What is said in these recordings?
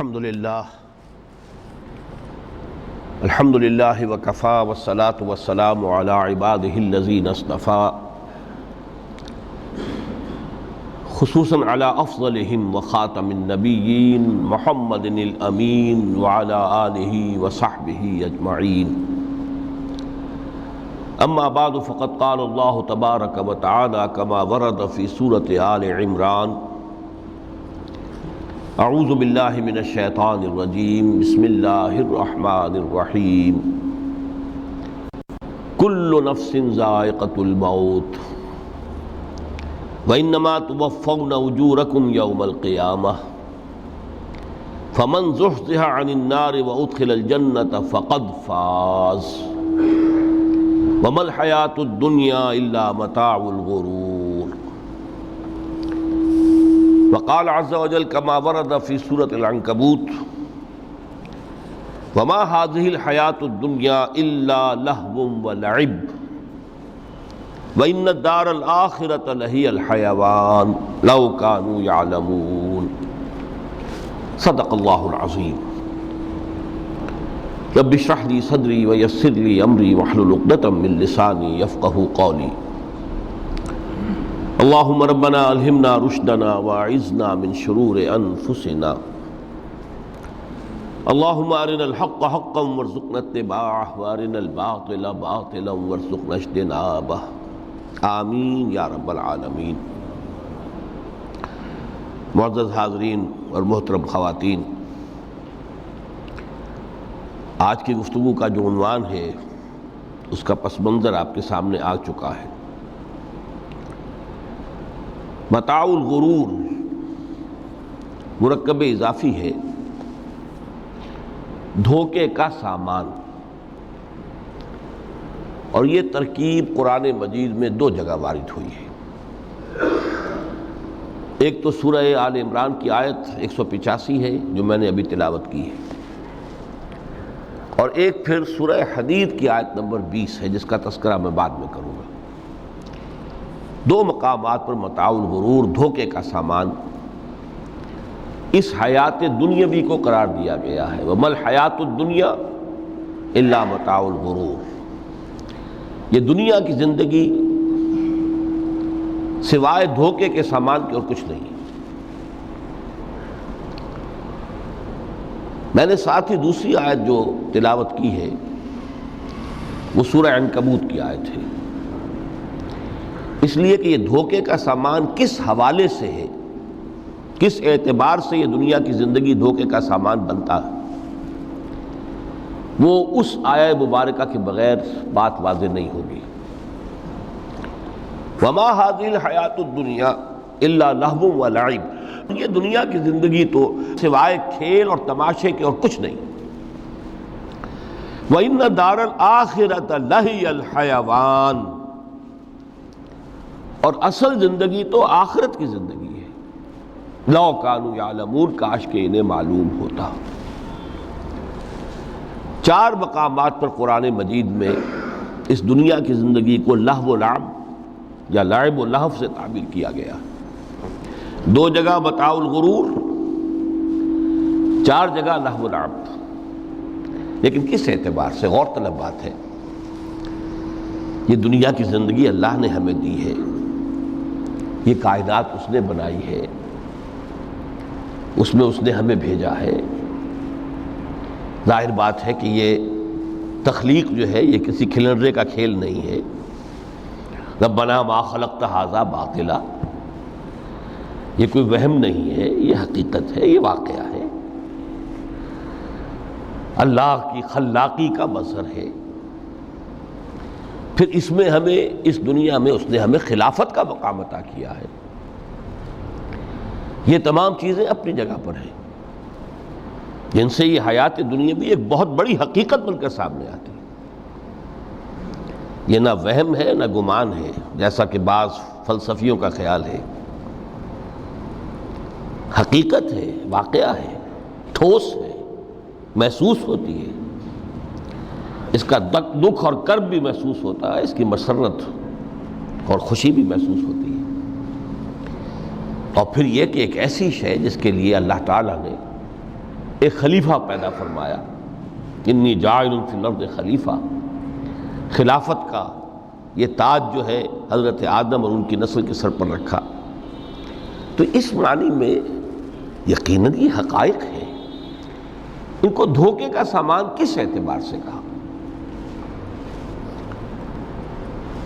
الحمد للہ وکفا والصلاة والسلام علی عبادہ الذین اصطفى خصوصاً علی افضلہم وخاتم النبیین محمد الامین وعلی آلہ وصحبہ اجمعین اما بعد فقد قال اللہ تبارک وتعالی کما ورد فی سورۃ آل عمران اعوذ باللہ من الشیطان الرجیم بسم اللہ الرحمن الرحیم کل نفس ذائقۃ الموت وانما توفون اجورکم یوم القیامہ فمن زحزح عن النار وادخل الجنة فقد فاز وما الحیاۃ الدنیا الا متاع الغرور وقال عز وجل كما ورد في سورة العنكبوت وما هذه الحياة الدنيا إلا لهو ولعب وإن الدار الآخرة لهي الحيوان لو كانوا يعلمون صدق الله العظيم رب اشرح لي صدري ويسر لي أمري واحلل عقدة من لساني يفقهوا قولي اللہم ربنا الہمنا رشدنا واعذنا من شرور انفسنا اللہم ارنا الحق حقا وارزقنا اتباعہ وارنا الباطل باطلا وارزقنا اجتنابہ آمین یا رب العالمین۔ معزز حاضرین اور محترم خواتین، آج کی گفتگو کا جو عنوان ہے اس کا پس منظر آپ کے سامنے آ چکا ہے۔ متاع الغرور مرکب اضافی ہے، دھوکے کا سامان، اور یہ ترکیب قرآن مجید میں دو جگہ وارد ہوئی ہے۔ ایک تو سورہ آل عمران کی آیت 185 ہے جو میں نے ابھی تلاوت کی ہے، اور ایک پھر سورہ حدید کی آیت نمبر 20 ہے جس کا تذکرہ میں بعد میں کروں گا۔ دو مقامات پر متاع الغرور، دھوکے کا سامان، اس حیات دنیاوی کو قرار دیا گیا ہے۔ وَمَا الْحَيَاةُ الدُّنْيَا إِلَّا مَتَاعُ الْغُرُورِ، یہ دنیا کی زندگی سوائے دھوکے کے سامان کے اور کچھ نہیں۔ میں نے ساتھ ہی دوسری آیت جو تلاوت کی ہے وہ سورہ عنکبوت کی آیت ہے، اس لیے کہ یہ دھوکے کا سامان کس حوالے سے ہے، کس اعتبار سے یہ دنیا کی زندگی دھوکے کا سامان بنتا ہے، وہ اس آیہ مبارکہ کے بغیر بات واضح نہیں ہوگی۔ وَمَا هَذِهِ الْحَيَاةُ الدُّنْيَا إِلَّا لَهْوٌ وَلَعِبٌ، یہ دنیا کی زندگی تو سوائے کھیل اور تماشے کے اور کچھ نہیں۔ وَإِنَّ دَارَ الْآخِرَةَ لَهِيَ الْحَيَوَانُ، اور اصل زندگی تو آخرت کی زندگی ہے۔ لو کانوا یعلمون، کاش کہ انہیں معلوم ہوتا۔ چار مقامات پر قرآن مجید میں اس دنیا کی زندگی کو لہو و لعب یا لعب و لہو سے تعبیر کیا گیا۔ دو جگہ متاع الغرور، چار جگہ لہو و لعب۔ لیکن کس اعتبار سے؟ غور طلب بات ہے۔ یہ دنیا کی زندگی اللہ نے ہمیں دی ہے، یہ کائنات اس نے بنائی ہے، اس میں اس نے ہمیں بھیجا ہے۔ ظاہر بات ہے کہ یہ تخلیق جو ہے یہ کسی کھلنرے کا کھیل نہیں ہے۔ ربنا ما خلقت ھذا باطلا، یہ کوئی وہم نہیں ہے، یہ حقیقت ہے، یہ واقعہ ہے، اللہ کی خلاقی کا مظہر ہے۔ پھر اس میں ہمیں، اس دنیا میں اس نے ہمیں خلافت کا مقام عطا کیا ہے۔ یہ تمام چیزیں اپنی جگہ پر ہیں جن سے یہ حیات دنیا بھی ایک بہت بڑی حقیقت بن کر سامنے آتی ہے۔ یہ نہ وہم ہے نہ گمان ہے جیسا کہ بعض فلسفیوں کا خیال ہے، حقیقت ہے، واقعہ ہے، ٹھوس ہے، محسوس ہوتی ہے، اس کا دکھ اور کرب بھی محسوس ہوتا ہے، اس کی مسرت اور خوشی بھی محسوس ہوتی ہے۔ اور پھر یہ کہ ایک ایسی شے جس کے لیے اللہ تعالیٰ نے ایک خلیفہ پیدا فرمایا، انی جاعل فی الارض خلیفہ، خلافت کا یہ تاج جو ہے حضرت آدم اور ان کی نسل کے سر پر رکھا۔ تو اس معنی میں یقیناً یہ حقائق ہیں، ان کو دھوکے کا سامان کس اعتبار سے کہا؟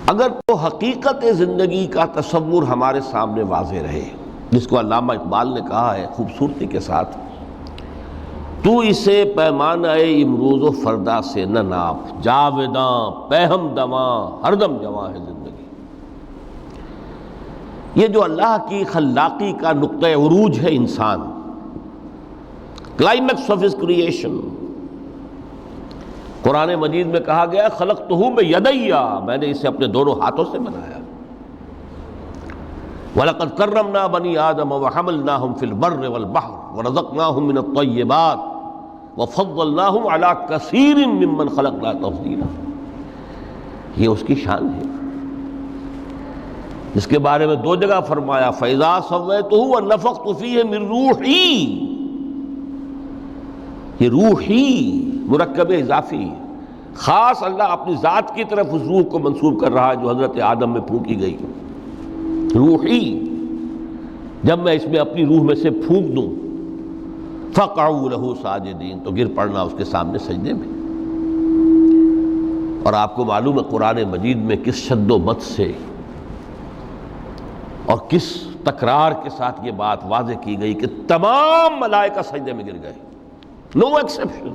اگر تو حقیقت زندگی کا تصور ہمارے سامنے واضح رہے، جس کو علامہ اقبال نے کہا ہے خوبصورتی کے ساتھ، تو اسے پیمانہ امروز و فردا سے نہ ناپ، جاوداں پہم دواں ہر دم جواں ہے زندگی۔ یہ جو اللہ کی خلاقی کا نقطہ عروج ہے انسان، کلائمیکس آف ہز کریشن، قرآن مجید میں کہا گیا خلقتہ بیدی، میں نے اسے اپنے دونوں ہاتھوں سے بنایا۔ وَلَقَدْ كَرَّمْنَا بَنِي آدَمَ وَحَمَلْنَاهُمْ فِي الْبَرِّ وَالْبَحْرِ وَرَزَقْنَاهُمْ مِنَ الطَّيِّبَاتِ وَفَضَّلْنَاهُمْ عَلَى كَثِيرٍ مِّمَّنْ خَلَقْنَا تَفْضِيلًا۔ یہ اس کی شان ہے، جس کے بارے میں دو جگہ فرمایا فَإِذَا سَوَّيْتُهُ وَنَفَخْتُ فِيهِ مِن رُوحِي، یہ روحی مرکب اضافی، خاص اللہ اپنی ذات کی طرف اس روح کو منسوب کر رہا ہے جو حضرت آدم میں پھونکی گئی۔ روحی، جب میں اس میں اپنی روح میں سے پھونک دوں، فَقَعُوا لَهُ سَاجِدِينَ، تو گر پڑنا اس کے سامنے سجدے میں۔ اور آپ کو معلوم ہے قرآن مجید میں کس شد و مت سے اور کس تکرار کے ساتھ یہ بات واضح کی گئی کہ تمام ملائکہ سجدے میں گر گئے، نو ایکسیپشن۔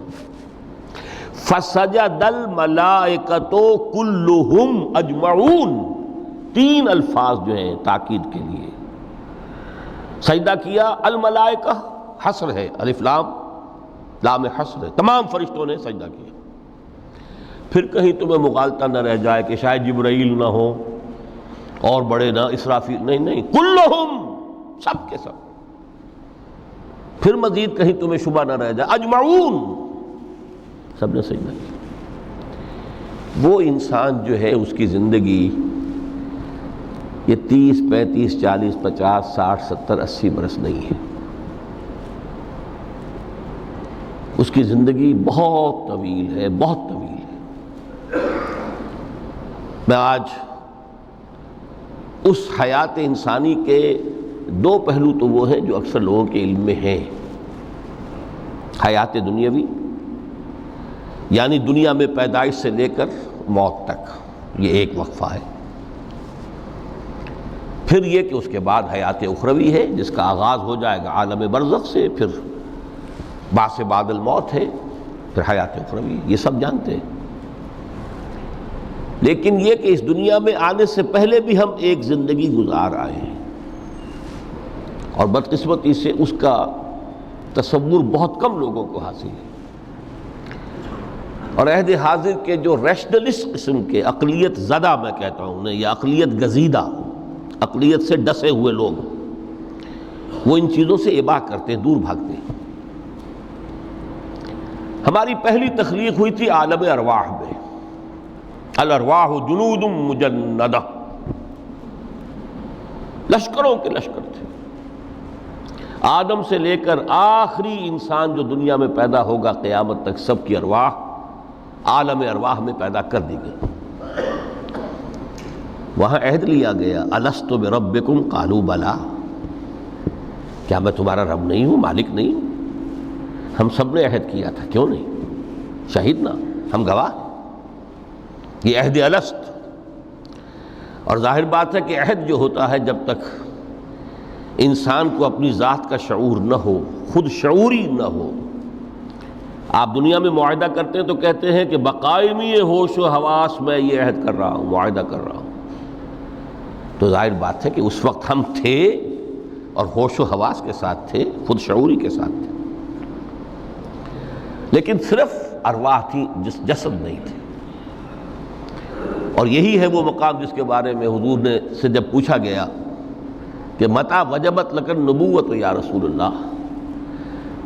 فَسَجَدَ الْمَلَائِكَةُ كُلُّهُمْ أَجْمَعُونَ، تین الفاظ جو ہیں تاکید کے لیے، سجدہ کیا الملائکہ، حصر ہے، الف لام، لام حصر ہے، تمام فرشتوں نے سجدہ کیا۔ پھر کہیں تمہیں مغالطہ نہ رہ جائے کہ شاید جبرائیل نہ ہو اور بڑے نہ اسرافیل، نہیں، کلہم، سب کے سب۔ پھر مزید کہیں تمہیں شبہ نہ رہ جائے، اجمعون، سب نے سجدہ کیا۔ وہ انسان جو ہے اس کی زندگی یہ 30 35 40 50 60 70 80 برس نہیں ہے، اس کی زندگی بہت طویل ہے، بہت طویل ہے۔ میں آج اس حیات انسانی کے دو پہلو تو وہ ہیں جو اکثر لوگوں کے علم میں ہیں، حیات دنیاوی یعنی دنیا میں پیدائش سے لے کر موت تک، یہ ایک وقفہ ہے۔ پھر یہ کہ اس کے بعد حیات اخروی ہے جس کا آغاز ہو جائے گا عالم برزخ سے، پھر بعث بعد الموت ہے، پھر حیات اخروی، یہ سب جانتے ہیں۔ لیکن یہ کہ اس دنیا میں آنے سے پہلے بھی ہم ایک زندگی گزار آئے ہیں، اور بدقسمتی سے اس کا تصور بہت کم لوگوں کو حاصل ہے۔ اور عہد حاضر کے جو ریشنلسٹ قسم کے عقلیت زدہ میں کہتا ہوں انہیں، یا عقلیت گزیدہ، عقلیت سے ڈسے ہوئے لوگ، وہ ان چیزوں سے ابا کرتے ہیں، دور بھاگتے ہیں۔ ہماری پہلی تخلیق ہوئی تھی عالم ارواح میں، الارواح جنود مجندہ، لشکروں کے لشکر تھے۔ آدم سے لے کر آخری انسان جو دنیا میں پیدا ہوگا قیامت تک، سب کی ارواح عالم ارواح میں پیدا کر دی گئی۔ وہاں عہد لیا گیا الست بربکم قالوا بلا، کیا میں تمہارا رب نہیں ہوں، مالک نہیں ہوں؟ ہم سب نے عہد کیا تھا، کیوں نہیں؟ شہیدنا، ہم گواہ ہیں، یہ عہد الست۔ اور ظاہر بات ہے کہ عہد جو ہوتا ہے جب تک انسان کو اپنی ذات کا شعور نہ ہو، خود شعوری نہ ہو، آپ دنیا میں معاہدہ کرتے ہیں تو کہتے ہیں کہ بقائمی ہوش و حواس میں یہ عہد کر رہا ہوں، معاہدہ کر رہا ہوں، تو ظاہر بات ہے کہ اس وقت ہم تھے اور ہوش و حواس کے ساتھ تھے، خود شعوری کے ساتھ تھے، لیکن صرف ارواح تھی، جسد نہیں تھے۔ اور یہی ہے وہ مقام جس کے بارے میں حضور نے سے جب پوچھا گیا کہ متى وجبت لک النبوۃ یا رسول اللہ،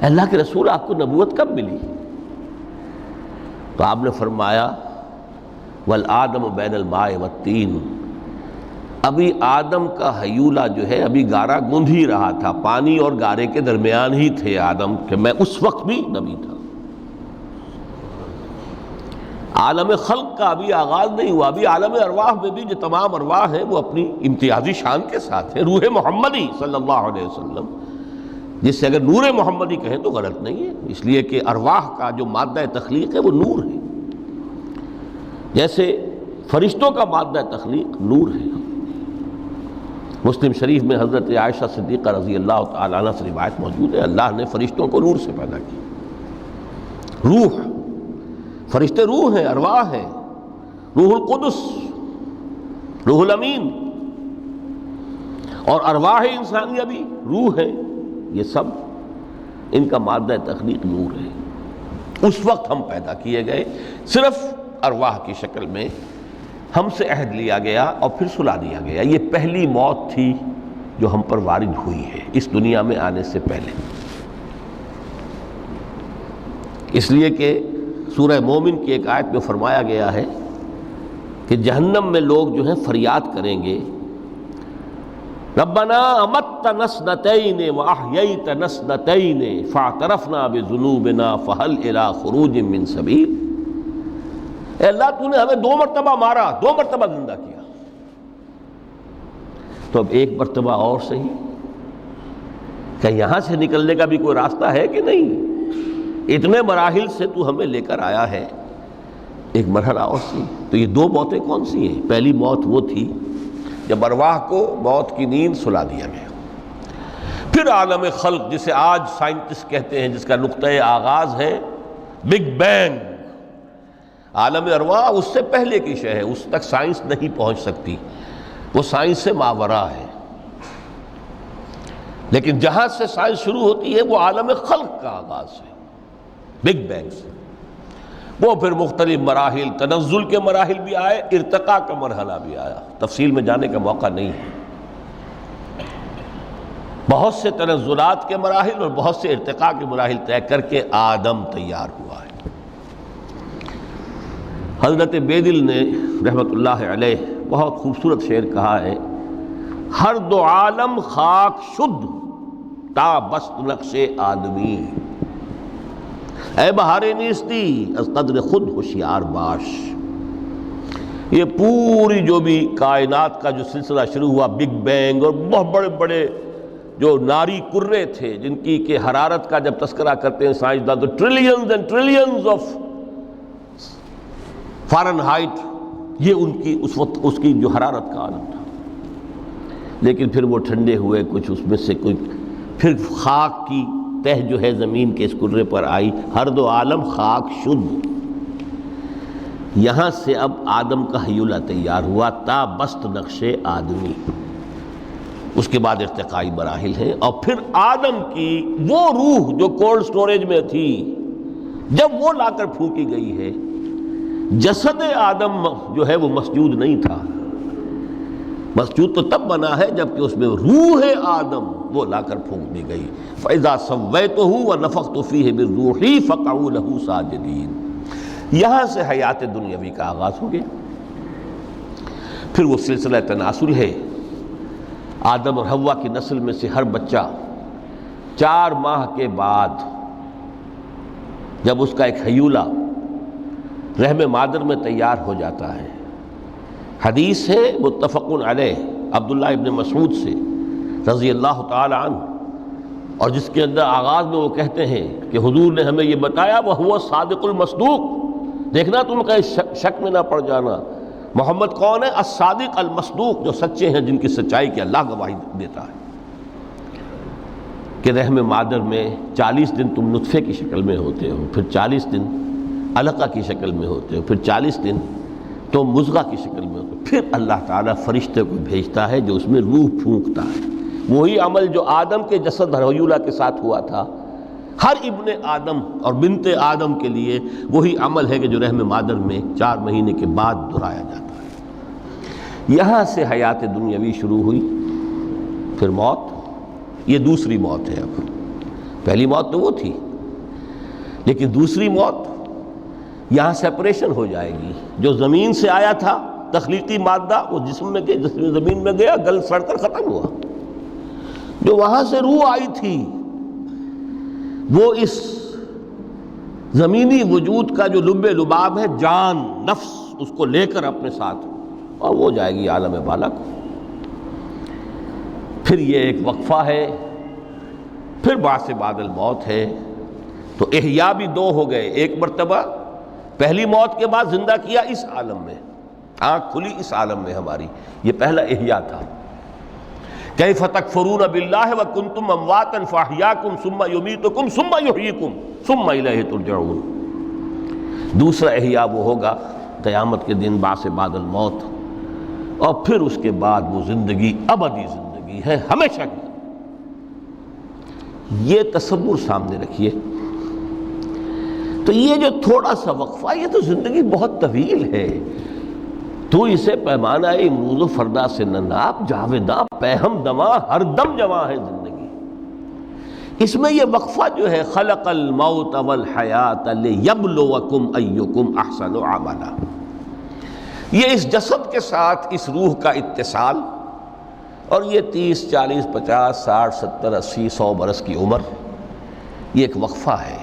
اللہ کے رسول آپ کو نبوت کب ملی؟ تو آپ نے فرمایا والآدم بین الماء والطین، ابھی آدم کا حیولہ جو ہے ابھی گارا گوندھ ہی رہا تھا، پانی اور گارے کے درمیان ہی تھے آدم، کہ میں اس وقت بھی نبی تھا۔ عالم خلق کا ابھی آغاز نہیں ہوا، ابھی عالم ارواح میں بھی جو تمام ارواح ہیں وہ اپنی امتیازی شان کے ساتھ ہیں۔ روح محمدی صلی اللہ علیہ وسلم، جس سے اگر نور محمدی کہیں تو غلط نہیں ہے، اس لیے کہ ارواح کا جو مادہ تخلیق ہے وہ نور ہے، جیسے فرشتوں کا مادہ تخلیق نور ہے۔ مسلم شریف میں حضرت عائشہ صدیقہ رضی اللہ تعالیٰ عنہ سے روایت موجود ہے، اللہ نے فرشتوں کو نور سے پیدا کیا۔ روح، فرشتے روح ہیں، ارواح ہیں، روح القدس، روح الامین، اور ارواح انسانیہ بھی روح ہے، یہ سب ان کا مادہ تخلیق نور ہے۔ اس وقت ہم پیدا کیے گئے، صرف ارواح کی شکل میں ہم سے عہد لیا گیا اور پھر سلا دیا گیا۔ یہ پہلی موت تھی جو ہم پر وارد ہوئی ہے اس دنیا میں آنے سے پہلے، اس لیے کہ سورہ مومن کی ایک آیت میں فرمایا گیا ہے کہ جہنم میں لوگ جو ہیں فریاد کریں گے، ربنا امتنا اثنتین واحییتنا اثنتین فاعترفنا بذنوبنا فہل الی خروج من سبیل۔ اے اللہ، تو نے ہمیں 2 مرتبہ مارا، 2 مرتبہ زندہ کیا، تو اب 1 مرتبہ اور صحیح، کہ یہاں سے نکلنے کا بھی کوئی راستہ ہے کہ نہیں؟ اتنے مراحل سے تو ہمیں لے کر آیا ہے، ایک مرحلہ اور سی۔ تو یہ 2 موتیں کون سی ہیں؟ پہلی موت وہ تھی جب ارواح کو موت کی نیند سلا دیا گیا۔ پھر عالم خلق، جسے آج سائنٹسٹ کہتے ہیں، جس کا نقطۂ آغاز ہے بگ بینگ، عالم ارواح اس سے پہلے کی شے ہے، اس تک سائنس نہیں پہنچ سکتی، وہ سائنس سے ماوراء ہے۔ لیکن جہاں سے سائنس شروع ہوتی ہے وہ عالم خلق کا آغاز ہے، بگ بینگ سے۔ وہ پھر مختلف مراحل، تنزل کے مراحل بھی آئے، ارتقاء کا مرحلہ بھی آیا، تفصیل میں جانے کا موقع نہیں ہے۔ بہت سے تنزلات کے مراحل اور بہت سے ارتقاء کے مراحل طے کر کے آدم تیار ہوا ہے۔ حضرت بیدل نے رحمت اللہ علیہ بہت خوبصورت شعر کہا ہے، ہر 2 عالم خاک شد تا بست نقش آدمی، اے بہار نیستی از قدر خود ہوشیار باش۔ یہ پوری جو بھی کائنات کا جو سلسلہ شروع ہوا، بگ بینگ، اور بہت بڑے بڑے جو ناری کرے تھے جن کی کہ حرارت کا جب تذکرہ کرتے ہیں سائنسداں تو trillions and trillions of foreign height, یہ ان کی اس وقت اس کی جو حرارت کا عالم تھا۔ لیکن پھر وہ ٹھنڈے ہوئے، کچھ اس میں سے کچھ، پھر خاک کی تہ جو ہے زمین کے اس کرے پر آئی، ہر 2 عالم خاک شد۔ یہاں سے اب آدم کا حیولہ تیار ہوا، تا بست نقش آدمی۔ اس کے بعد ارتقائی مراحل ہیں، اور پھر آدم کی وہ روح جو کولڈ سٹوریج میں تھی، جب وہ لا کر پھونکی گئی ہے، جسد آدم جو ہے وہ مسجود نہیں تھا، مسجود تو تب بنا ہے جبکہ اس میں روح آدم وہ لا کر پھونک دی گئی۔ فَإِذَا سَوَّيْتُهُ وَنَفَخْتُ فِيهِ مِن رُوحِي فَقَعُوا لَهُ سَاجِدِينَ۔ یہاں سے حیات دنیاوی کا آغاز ہو گیا۔ پھر وہ سلسلہ تناسل ہے، آدم اور حوا کی نسل میں سے ہر بچہ 4 ماہ کے بعد جب اس کا ایک حیولہ رحم مادر میں تیار ہو جاتا ہے، حدیث ہے متفق علیہ عبداللہ ابن مسعود سے رضی اللہ تعالی عنہ، اور جس کے اندر آغاز میں وہ کہتے ہیں کہ حضور نے ہمیں یہ بتایا، وَهُوَ الصادق المصدوق، دیکھنا تم کہیں شک میں نہ پڑ جانا، محمد کون ہے؟ الصادق المصدوق، جو سچے ہیں، جن کی سچائی کی اللہ گواہی دیتا ہے، کہ رحم مادر میں 40 دن تم نطفے کی شکل میں ہوتے ہو، پھر 40 دن علقہ کی شکل میں ہوتے ہو، پھر 40 دن تو مضغہ کی شکل میں ہوتے ہو، پھر اللہ تعالیٰ فرشتے کو بھیجتا ہے جو اس میں روح پھونکتا ہے۔ وہی عمل جو آدم کے جسد حیولہ کے ساتھ ہوا تھا، ہر ابن آدم اور بنت آدم کے لیے وہی عمل ہے کہ جو رحم مادر میں 4 مہینے کے بعد دہرایا جاتا ہے۔ یہاں سے حیات دنیاوی شروع ہوئی، پھر موت، یہ دوسری موت ہے۔ اب پہلی موت تو وہ تھی، لیکن دوسری موت یہاں سیپریشن ہو جائے گی، جو زمین سے آیا تھا تخلیقی مادہ وہ جسم میں گیا، جسم زمین میں گیا، گل سڑ کر ختم ہوا۔ جو وہاں سے روح آئی تھی وہ اس زمینی وجود کا جو لب لباب ہے، جان، نفس، اس کو لے کر اپنے ساتھ، اور وہ جائے گی عالم بالا کو۔ پھر یہ ایک وقفہ ہے، پھر بعث بعد الموت ہے۔ تو احیاء بھی دو ہو گئے، ایک مرتبہ پہلی موت کے بعد زندہ کیا اس عالم میں، آنکھ کھلی اس عالم میں ہماری، یہ پہلا احیاء تھا۔ کیف تکفرون باللہ وکنتم امواتا فاحیاکم ثم یمیتکم ثم یحییکم ثم الیہ ترجعون۔ دوسرا احیاء وہ ہوگا قیامت کے دن، بعث بعد الموت، اور پھر اس کے بعد وہ زندگی ابدی زندگی ہے، ہمیشہ کی۔ یہ تصور سامنے رکھیے۔ تو یہ جو تھوڑا سا وقفہ، یہ تو زندگی بہت طویل ہے۔ تو اسے پیمانہ امروز و فردا سے نناب، جاویداں پہم دماں، ہر دم جواں ہے زندگی۔ اس میں یہ وقفہ جو ہے، خلق الموت والحیات لیبلوکم ایکم احسن عملا، یہ اس جسد کے ساتھ اس روح کا اتصال، اور یہ 30 40 50 60 70 80 100 برس کی عمر، یہ ایک وقفہ ہے،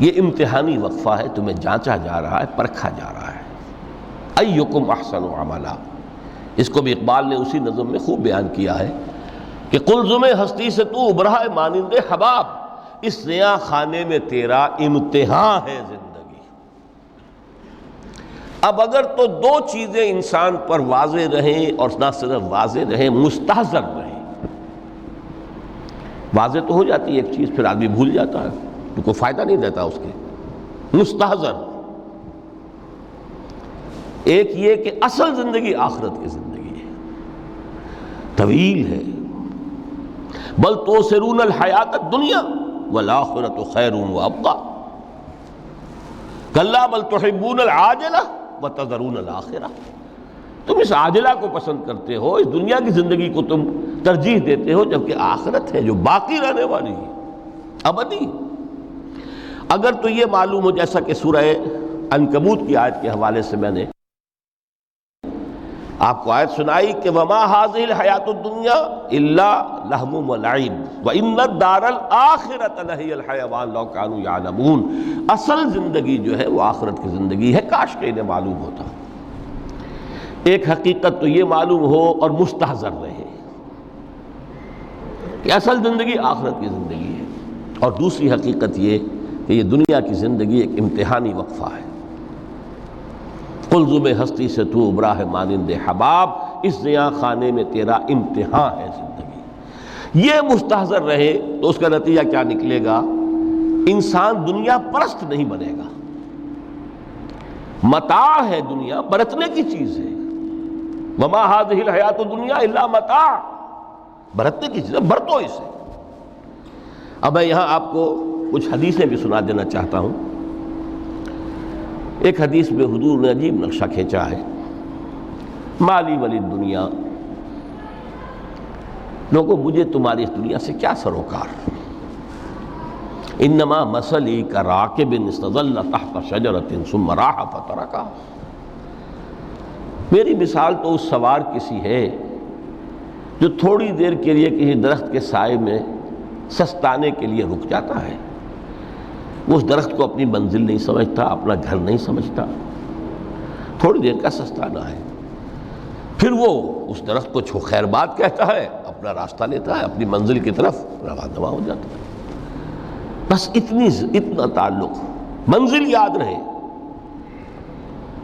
یہ امتحانی وقفہ ہے، تمہیں جانچا جا رہا ہے، پرکھا جا رہا ہے۔ ایکم احسن عملا، اس کو بھی اقبال نے اسی نظم میں خوب بیان کیا ہے کہ قلزم ہستی سے تو ابھرا ہے مانند حباب، اس نیا خانے میں تیرا امتحان ہے زندگی۔ اب اگر تو دو چیزیں انسان پر واضح رہیں، اور نہ صرف واضح رہیں، مستحضر رہیں۔ واضح تو ہو جاتی ہے ایک چیز، پھر آدمی بھول جاتا ہے تو کوئی فائدہ نہیں دیتا اس کے۔ مستحضر ایک یہ کہ اصل زندگی آخرت کی زندگی ہے، طویل ہے۔ بل توسرون الحیات الدنیا والآخرۃ خیر وابقیٰ، کلا بل تحبون العاجلہ وتذرون الآخرہ، تم اس عاجلہ کو پسند کرتے ہو، اس دنیا کی زندگی کو تم ترجیح دیتے ہو، جبکہ آخرت ہے جو باقی رہنے والی ہے، ابدی۔ اگر تو یہ معلوم ہو، جیسا کہ سورہ عنکبوت کی آیت کے حوالے سے میں نے آپ کو آیت سنائی کہ وما هذه الحیات الدنیا الا لہو ولعب وان الدار الاخرۃ لہی الحیوان لو کانوا یعلمون، اصل زندگی جو ہے وہ آخرت کی زندگی ہے، کاش کہ انہیں معلوم ہوتا۔ ایک حقیقت تو یہ معلوم ہو اور مستحضر رہے کہ اصل زندگی آخرت کی زندگی ہے، اور دوسری حقیقت یہ کہ یہ دنیا کی زندگی ایک امتحانی وقفہ ہے۔ قلزم ہستی سے تو ابھرا ہے مانند حباب، اس نیا خانے میں تیرا امتحان ہے زندگی۔ یہ مستحضر رہے تو اس کا نتیجہ کیا نکلے گا؟ انسان دنیا پرست نہیں بنے گا۔ متاع ہے دنیا، برتنے کی چیز ہے۔ وما هذه الحیات الدنیا الا متاع، برتنے کی چیز ہے، برتو اسے۔ اب میں یہاں آپ کو کچھ حدیثیں بھی سنا دینا چاہتا ہوں۔ ایک حدیث میں حضور نے عجیب نقشہ کھینچا ہے، مالی ولی دنیا، لوگوں مجھے تمہاری اس دنیا سے کیا سروکار؟ انما مثلی کراکب استظل تحت شجرۃ ثم راح فترکھا، میری مثال تو اس سوار کسی ہے جو تھوڑی دیر کے لیے کسی درخت کے سائے میں سستانے کے لیے رک جاتا ہے۔ وہ اس درخت کو اپنی منزل نہیں سمجھتا، اپنا گھر نہیں سمجھتا، تھوڑی دیر کا سستانا ہے، پھر وہ اس درخت کو خیر بات کہتا ہے، اپنا راستہ لیتا ہے، اپنی منزل کی طرف روانہ ہو جاتا ہے۔ بس اتنا تعلق، منزل یاد رہے۔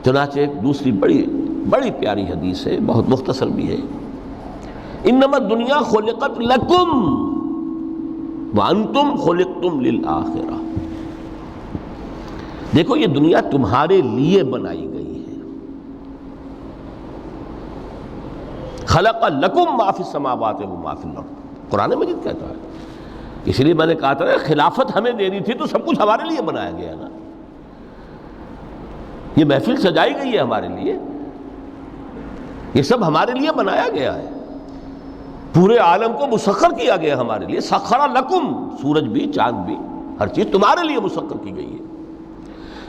چنانچہ ایک دوسری بڑی پیاری حدیث ہے، بہت مختصر بھی ہے، انما الدنیا خلقت لکم وانتم خلقتم للآخرہ، دیکھو یہ دنیا تمہارے لیے بنائی گئی ہے۔ خلق لکم ما فی السماوات و ما فی الارض، قرآن مجید کہتا ہے۔ اس لیے میں نے کہا تھا خلافت ہمیں دینی تھی تو سب کچھ ہمارے لیے بنایا گیا نا، یہ محفل سجائی گئی ہے ہمارے لیے، یہ سب ہمارے لیے بنایا گیا ہے، پورے عالم کو مسخر کیا گیا ہمارے لیے۔ سخر لکم، سورج بھی، چاند بھی، ہر چیز تمہارے لیے مسخر کی گئی ہے۔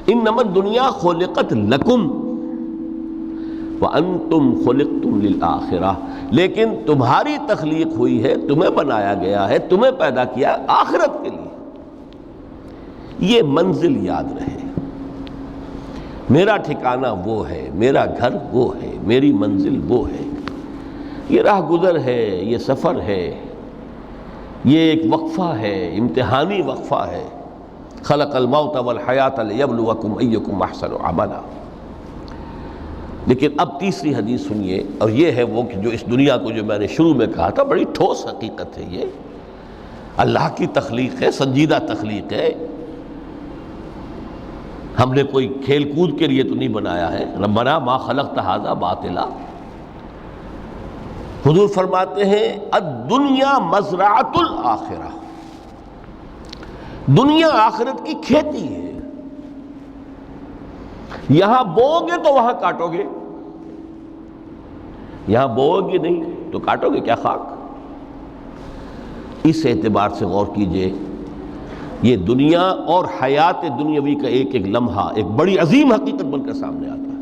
انما الدنیا خلقت لکم، وَأَنْتُمْ خُلِقْتُمْ لِلْآخِرَةِ، لیکن تمہاری تخلیق ہوئی ہے، تمہیں بنایا گیا ہے، تمہیں پیدا کیا آخرت کے لیے۔ یہ منزل یاد رہے، میرا ٹھکانہ وہ ہے، میرا گھر وہ ہے، میری منزل وہ ہے، یہ راہ گزر ہے، یہ سفر ہے، یہ ایک وقفہ ہے، امتحانی وقفہ ہے۔ خلق الموت والحیات لیبلوکم ایکم احسن عملا۔ لیکن اب تیسری حدیث سنیے، اور یہ ہے وہ کہ جو اس دنیا کو جو میں نے شروع میں کہا تھا، بڑی ٹھوس حقیقت ہے، یہ اللہ کی تخلیق ہے، سنجیدہ تخلیق ہے، ہم نے کوئی کھیل کود کے لیے تو نہیں بنایا ہے۔ ربنا ما خلقت ھذا باطلا۔ حضور فرماتے ہیں الدنیا مزرعۃ الآخرہ، دنیا آخرت کی کھیتی ہے، یہاں بوؤ گے تو وہاں کاٹو گے، یہاں بوؤ گے نہیں تو کاٹو گے کیا خاک۔ اس اعتبار سے غور کیجئے، یہ دنیا اور حیات دنیاوی کا ایک ایک لمحہ ایک بڑی عظیم حقیقت بن کر سامنے آتا ہے۔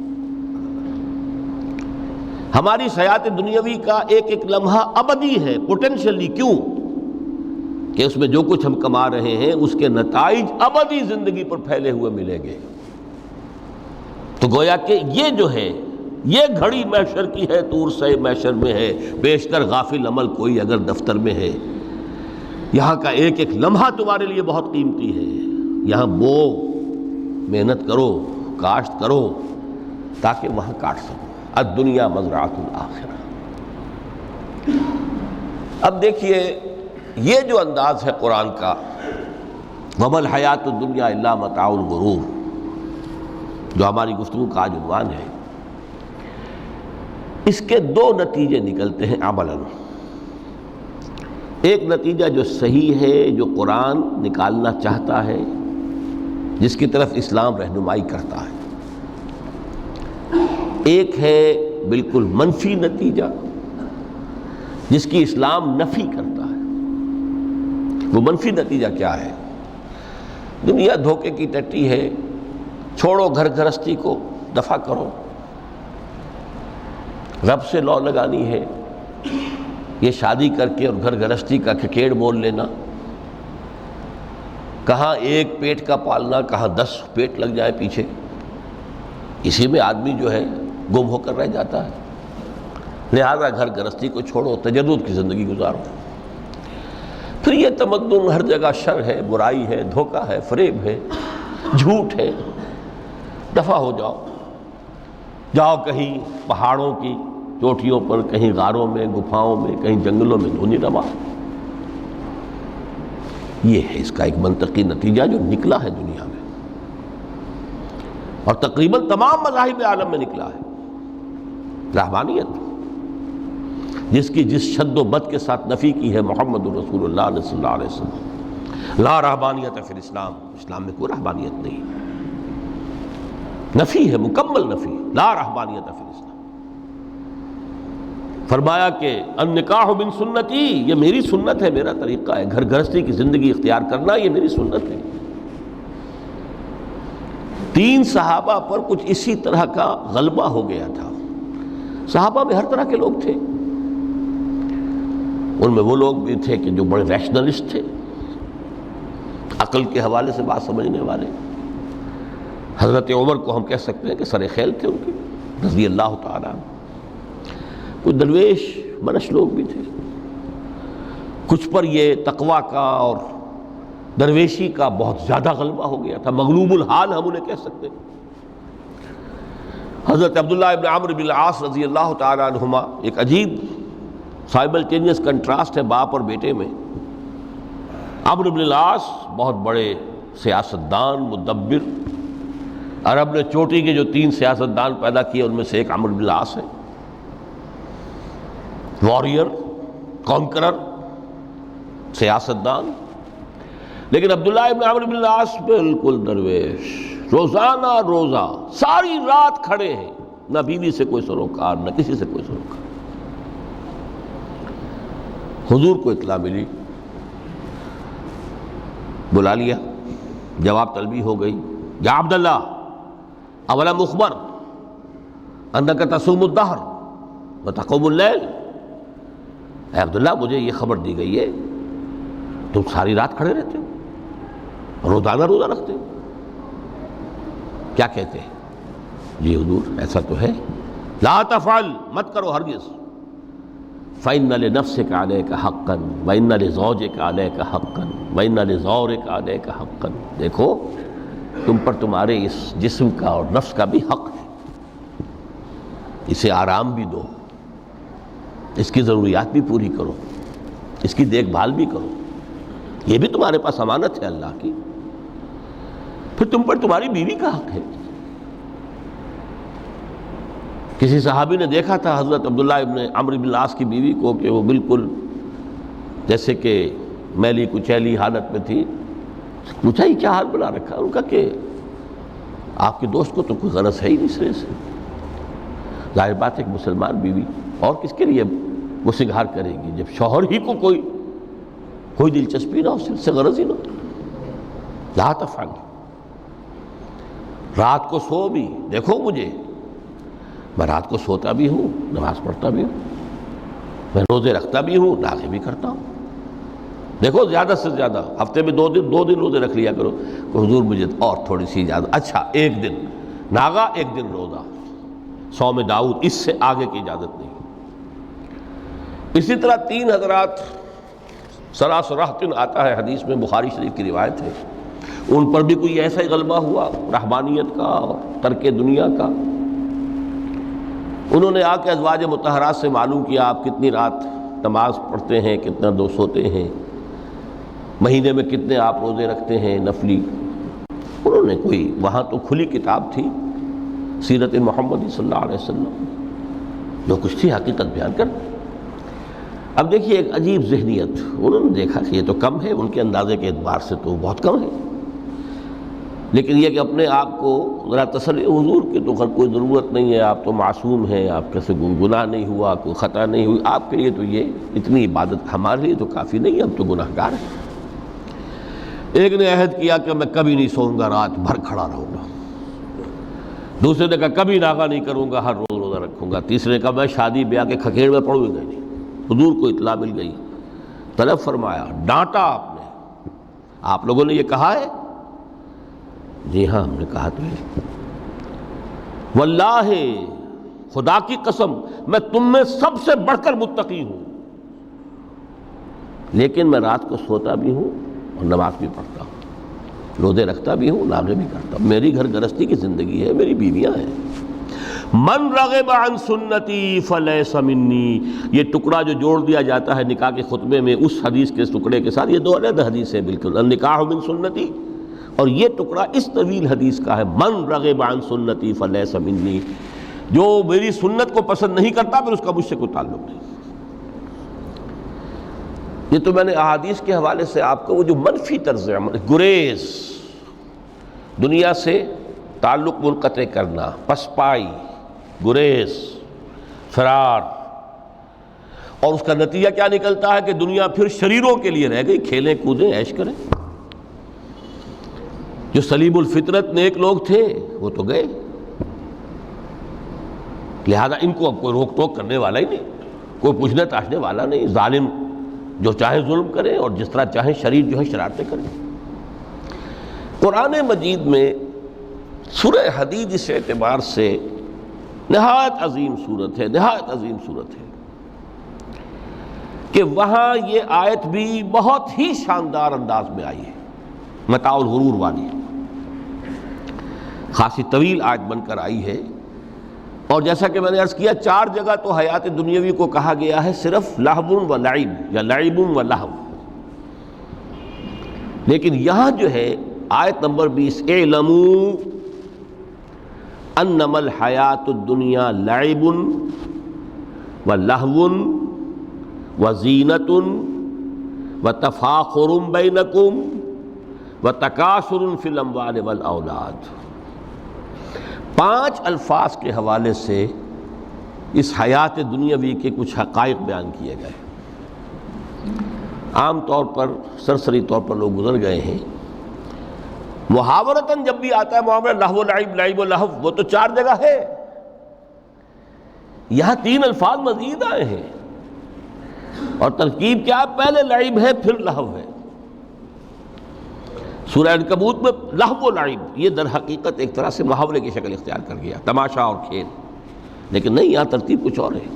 ہماری حیات دنیاوی کا ایک ایک لمحہ ابدی ہے، پوٹینشلی، کیوں کہ اس میں جو کچھ ہم کما رہے ہیں اس کے نتائج ابدی زندگی پر پھیلے ہوئے ملیں گے۔ تو گویا کہ یہ جو ہے، یہ گھڑی محشر کی ہے، طور سے محشر میں ہے، بیشتر غافل عمل کوئی اگر دفتر میں ہے، یہاں کا ایک ایک لمحہ تمہارے لیے بہت قیمتی ہے، یہاں بو، محنت کرو، کاشت کرو تاکہ وہاں کاٹ سکو۔ الدنیا مزرعۃ الآخرہ۔ اب دیکھیے یہ جو انداز ہے قرآن کا، وَمَا الْحَيَاةُ الدُّنْيَا إِلَّا مَتَاعُ الْغُرُورِ، جو ہماری گفتگو کا آج عنوان ہے، اس کے دو نتیجے نکلتے ہیں عملاً۔ ایک نتیجہ جو صحیح ہے، جو قرآن نکالنا چاہتا ہے، جس کی طرف اسلام رہنمائی کرتا ہے، ایک ہے بالکل منفی نتیجہ جس کی اسلام نفی کرتا ہے۔ وہ منفی نتیجہ کیا ہے؟ دنیا دھوکے کی ٹٹی ہے، چھوڑو گھر گھرستی کو، دفع کرو، رب سے لو لگانی ہے، یہ شادی کر کے اور گھر گھرستی کا کھکیڑ مول لینا، کہاں ایک پیٹ کا پالنا، کہاں 10 پیٹ لگ جائے پیچھے، اسی میں آدمی جو ہے گم ہو کر رہ جاتا ہے۔ لہذا گھر گھرستی کو چھوڑو، تجدد کی زندگی گزارو۔ پھر یہ تمدن ہر جگہ شر ہے، برائی ہے، دھوکہ ہے، فریب ہے، جھوٹ ہے، دفع ہو جاؤ، جاؤ کہیں پہاڑوں کی چوٹیوں پر، کہیں غاروں میں، گپھاؤں میں، کہیں جنگلوں میں دھونی روا۔ یہ ہے اس کا ایک منطقی نتیجہ جو نکلا ہے دنیا میں، اور تقریباً تمام مذاہب عالم میں نکلا ہے۔ رہبانیت جس کی جس شد و بد کے ساتھ نفی کی ہے محمد الرسول اللہ صلی اللہ علیہ وسلم، لا رہبانیت فی الاسلام، اسلام میں کوئی رہبانیت نہیں، نفی ہے، مکمل نفی، لا رہبانیت فی الاسلام۔ فرمایا کہ النکاح من سنتی، یہ میری سنت ہے، میرا طریقہ ہے، گھر گھرستی کی زندگی اختیار کرنا یہ میری سنت ہے۔ 3 صحابہ پر کچھ اسی طرح کا غلبہ ہو گیا تھا۔ صحابہ میں ہر طرح کے لوگ تھے، ان میں وہ لوگ بھی تھے کہ جو بڑے ریشنلسٹ تھے، عقل کے حوالے سے بات سمجھنے والے۔ حضرت عمر کو ہم کہہ سکتے ہیں کہ سر خیل تھے ان کی، رضی اللہ تعالیٰ عنہ۔ کچھ درویش منش لوگ بھی تھے، کچھ پر یہ تقویٰ کا اور درویشی کا بہت زیادہ غلبہ ہو گیا تھا، مغلوب الحال ہم انہیں کہہ سکتے ہیں۔ حضرت عبداللہ ابن عمرو بن العاص رضی اللہ تعالیٰ عنہما، ایک عجیب سائملٹینیس کنٹراسٹ ہے باپ اور بیٹے میں۔ عمرو بن العاص بہت بڑے سیاستدان، مدبر، عرب نے چوٹی کے جو 3 سیاستدان پیدا کیے ان میں سے ایک عمرو بن العاص ہے، واریر، کانکرر، سیاستدان۔ لیکن عبداللہ ابن عمرو بن العاص بالکل درویش، روزانہ روزہ ساری رات کھڑے ہیں، نہ بیوی سے کوئی سروکار، نہ کسی سے کوئی سروکار۔ حضور کو اطلاع ملی، بلا لیا، جواب طلبی ہو گئی، یا عبداللہ اولا مخبر انک تصوم الدہر وتقوم اللیل، اے عبداللہ مجھے یہ خبر دی گئی ہے تم ساری رات کھڑے رہتے ہو، روزانہ روزہ رکھتے ہو۔ کیا کہتے ہیں؟ جی حضور ایسا تو ہے۔ لا تفعل، مت کرو ہرگز۔ فإن لنفسك عليك حقا وإن لزوجك عليك حقا وإن لزورك عليك حقا، دیکھو تم پر تمہارے اس جسم کا اور نفس کا بھی حق ہے، اسے آرام بھی دو، اس کی ضروریات بھی پوری کرو، اس کی دیکھ بھال بھی کرو، یہ بھی تمہارے پاس امانت ہے اللہ کی۔ پھر تم پر تمہاری بیوی کا حق ہے۔ کسی صحابی نے دیکھا تھا حضرت عبداللہ ابن عمرو بن العاص کی بیوی کو کہ وہ بالکل جیسے کہ میلی کچیلی حالت میں تھی۔ پوچھا یہ کیا حال بنا رکھا؟ ان کا کہ آپ کے دوست کو تو کوئی غرض ہے ہی نہیں سرے سے، ظاہر بات ہے ایک مسلمان بیوی اور کس کے لیے وہ سنگھار کرے گی جب شوہر ہی کو کوئی دلچسپی نہ ہو، اس سے غرض ہی نہ ہو۔ لا تفعل، رات کو سو بھی، دیکھو مجھے میں رات کو سوتا بھی ہوں، نماز پڑھتا بھی ہوں، میں روزے رکھتا بھی ہوں، ناغے بھی کرتا ہوں۔ دیکھو زیادہ سے زیادہ ہفتے میں دو دن روزے رکھ لیا کرو کہ حضور مجھے اور تھوڑی سی اجازت، اچھا ایک دن ناغا ایک دن روزہ، صوم داؤد، اس سے آگے کی اجازت نہیں۔ اسی طرح 3 حضرات سراسراہتن آتا ہے حدیث میں، بخاری شریف کی روایت ہے، ان پر بھی کوئی ایسا ہی غلبہ ہوا رحمانیت کا اور ترک دنیا کا۔ انہوں نے آ کے ازواج مطہرات سے معلوم کیا آپ کتنی رات نماز پڑھتے ہیں، کتنا دو سوتے ہیں، مہینے میں کتنے آپ روزے رکھتے ہیں نفلی۔ انہوں نے کوئی، وہاں تو کھلی کتاب تھی سیرت محمد صلی اللہ علیہ وسلم، جو کچھ تھی حقیقت بیان کر۔ اب دیکھیے ایک عجیب ذہنیت، انہوں نے دیکھا کہ یہ تو کم ہے، ان کے اندازے کے اعتبار سے تو بہت کم ہے، لیکن یہ کہ اپنے آپ کو ذرا تسلی، حضور کی تو کوئی ضرورت نہیں ہے، آپ تو معصوم ہیں، آپ کے سے گناہ نہیں ہوا، کوئی خطا نہیں ہوئی، آپ کے لیے تو یہ اتنی عبادت ہمارے لیے تو کافی نہیں، ہم تو گناہ گار ہیں۔ ایک نے عہد کیا کہ میں کبھی نہیں سوؤں گا، رات بھر کھڑا رہوں گا۔ دوسرے نے کہا کبھی ناغا نہیں کروں گا، ہر روز روزہ رکھوں گا۔ تیسرے نے کہا میں شادی بیاہ کے کھکیڑ میں پڑوں گا نہیں۔ حضور کو اطلاع مل گئی، طلب فرمایا، ڈانٹا آپ نے، آپ لوگوں نے یہ کہا ہے؟ جی ہاں ہم نے کہا تو ہے۔ واللہ، خدا کی قسم میں تم میں سب سے بڑھ کر متقی ہوں، لیکن میں رات کو سوتا بھی ہوں اور نماز بھی پڑھتا ہوں، روزے رکھتا بھی ہوں، ناغے بھی کرتا ہوں، میری گھر گرستی کی زندگی ہے، میری بیویاں ہیں۔ من رغب عن سنتی فلیس منی، یہ ٹکڑا جو جوڑ دیا جاتا ہے نکاح کے خطبے میں اس حدیث کے ٹکڑے کے ساتھ، یہ 2 علیحدہ حدیث ہے بالکل، النکاح من سنتی، اور یہ ٹکڑا اس طویل حدیث کا ہے، من رغب عن سنتی فلیس منی، جو میری سنت کو پسند نہیں کرتا پھر اس کا مجھ سے کوئی تعلق نہیں۔ یہ تو میں نے احادیث کے حوالے سے آپ کو وہ جو منفی طرز عمل، گریز، دنیا سے تعلق منقطع کرنا، پسپائی، گریز، فرار، اور اس کا نتیجہ کیا نکلتا ہے کہ دنیا پھر شریروں کے لیے رہ گئی، کھیلیں کودیں عیش کریں۔ جو سلیم الفطرت نیک لوگ تھے وہ تو گئے، لہذا ان کو اب کوئی روک ٹوک کرنے والا ہی نہیں، کوئی پوچھنے تاشنے والا نہیں، ظالم جو چاہے ظلم کریں اور جس طرح چاہیں شریر جو ہے شرارتیں کریں۔ قرآن مجید میں سورہ حدید اس اعتبار سے نہایت عظیم صورت ہے، نہایت عظیم صورت ہے کہ وہاں یہ آیت بھی بہت ہی شاندار انداز میں آئی ہے، متاع الغرور والی، خاصی طویل آیت بن کر آئی ہے، اور جیسا کہ میں نے عرض کیا 4 جگہ تو حیات دنیاوی کو کہا گیا ہے صرف لہو و لعب یا لعب و لہو، لیکن یہاں جو ہے آیت نمبر 20، اعلموا انما الحیات الدنیا لعب و لہو و زینت و تفاخر بینکم و تکاثر فی الاموال والاولاد۔ 5 الفاظ کے حوالے سے اس حیات دنیاوی کے کچھ حقائق بیان کیے گئے، عام طور پر سرسری طور پر لوگ گزر گئے ہیں۔ محاورتاً جب بھی آتا ہے معاملہ لہو و لعب، لعب و لہو، وہ تو 4 جگہ ہے، یہاں 3 الفاظ مزید آئے ہیں، اور ترکیب کیا؟ پہلے لعب ہے پھر لہو ہے۔ سورہ عنکبوت میں لہو و لعب یہ در حقیقت ایک طرح سے محاورے کی شکل اختیار کر گیا، تماشا اور کھیل، لیکن نہیں، یہاں ترتیب کچھ اور ہے۔